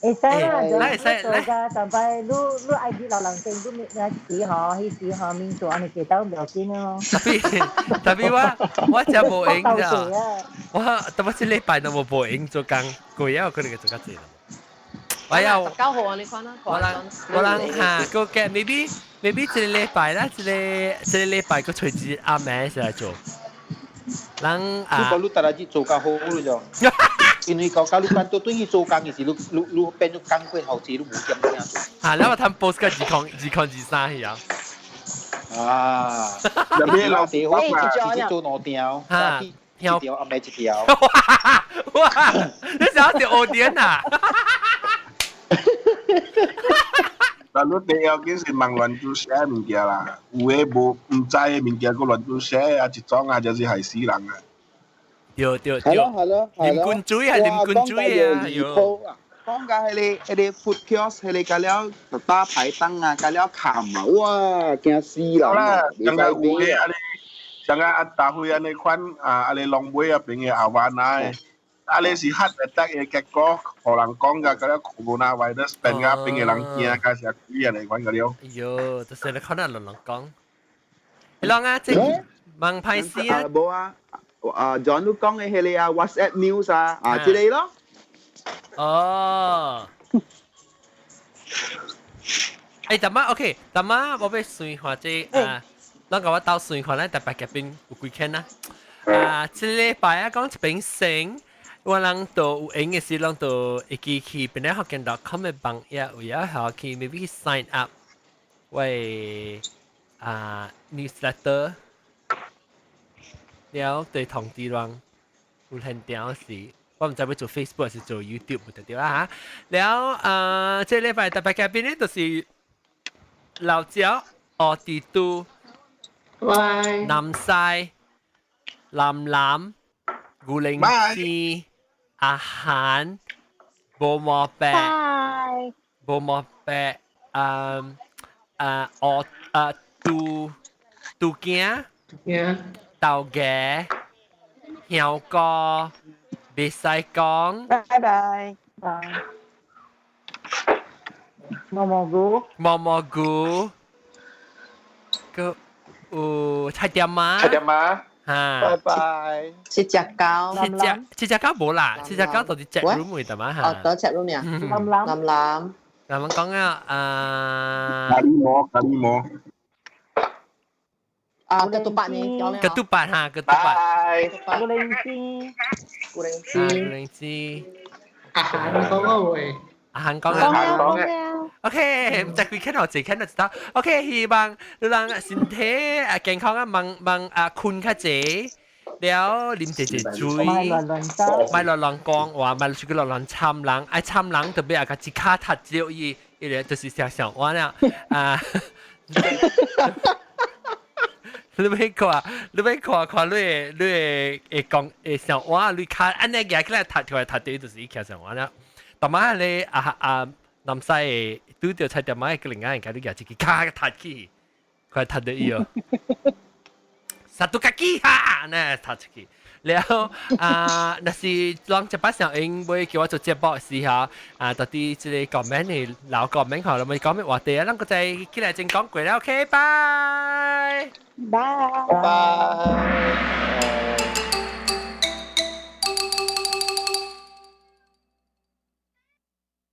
Saya sampai lu ID lalang tengku ni ha, hisi ha min so ane kita dah kini. Tapi我真無影咋，我特別是禮拜都冇影做工，攰啊！我哋做緊嘢。我有9號啊，你看啦。我諗嚇，個嘅 maybe 一個禮拜啦，一個禮拜個隨住阿妹先嚟做。人啊，如果你大家去做較好咗，因為kalau kantor tu你做工嘅時，你變咗工會後期都冇咁樣。啊，แล้วมาทำ post ก็23係啊。啊，入邊老地好嘛，自己做兩條，一條阿妹一條。哇！你想要條點啊？但你第二件事忙亂做寫物件啦，有誒無唔知嘅物件，個亂做寫啊，一種啊就是害死人啊！對，係咯，連罐水啊，講緊係你 food kiosk 係你隔了打排燈啊，隔了冚啊，哇，驚死人啊！像個有嘅啊，你像個阿大會啊，你款啊，你龍尾啊邊嘅阿灣啊，啊你是黑日得嘅結果，可能講嘅嗰啲 coronavirus 邊嘅邊嘅人驚，嗰時啲人嚟揾嗰啲。哎呦，就是你可能亂講。你講啊，即係問派師啊？冇啊。John 都講嘅係你啊 WhatsApp news 啊之類咯。哦。誒，但係 OK，但係我俾算或者咱個我到算看咧，特別嘅邊有幾間啊？這禮拜啊，講一邊先，我人都有影嘅時，人都會記去邊咧學見到 com 嘅網頁，有要學去 maybe sign up 為newsletter。แล้ว對同啲人有很屌事，我唔知要做 Facebook 還是做 YouTube 唔得啦嚇。แล้ว這禮拜特別嘉賓咧就是老趙、奧地都、南西、藍、古靈芝、阿涵、布莫伯、杜驚。豆嘅曉歌，別使講。拜拜。蘑菇，個菜點嘛？菜點嘛？哈，拜拜。七隻狗，七隻狗冇啦，七隻狗到底隻 room 會點啊？哦，到隻 room 啊，林講啊，咖喱膜。啊，ketupat nih, ketupat ha, ketupat. Kuringci. อาหารเขาก็เว้ย อาหาร講嘅。OK，唔知佢聽到自己聽到知道。OK，希望你人身體健康啊，問困較濟，了啉濟水，咪亂講話，咪出去亂參人，愛參人特別個一卡塔只有伊咧就是想玩啦啊。你要看你會講想玩，你看安尼嘅起來讀出來讀對就是伊徛想玩啦。但係你南西拄着菜點仔個另外一個你舉一個卡讀起，佢讀到伊哦。殺到家己哈，呢讀出去。แล้ว那是ลองจะปัสอย่างเองไม่คิดว่าจะเจ็บบ่สิฮะตอนที่จะได้คอมเมนต์นี่เราคอมเมนต์ของเราไม่คอมเมนต์ว่าเดี๋ยวเราก็จะคิดอะไรจึงก้องกวยแล้วโอเคบาย บาย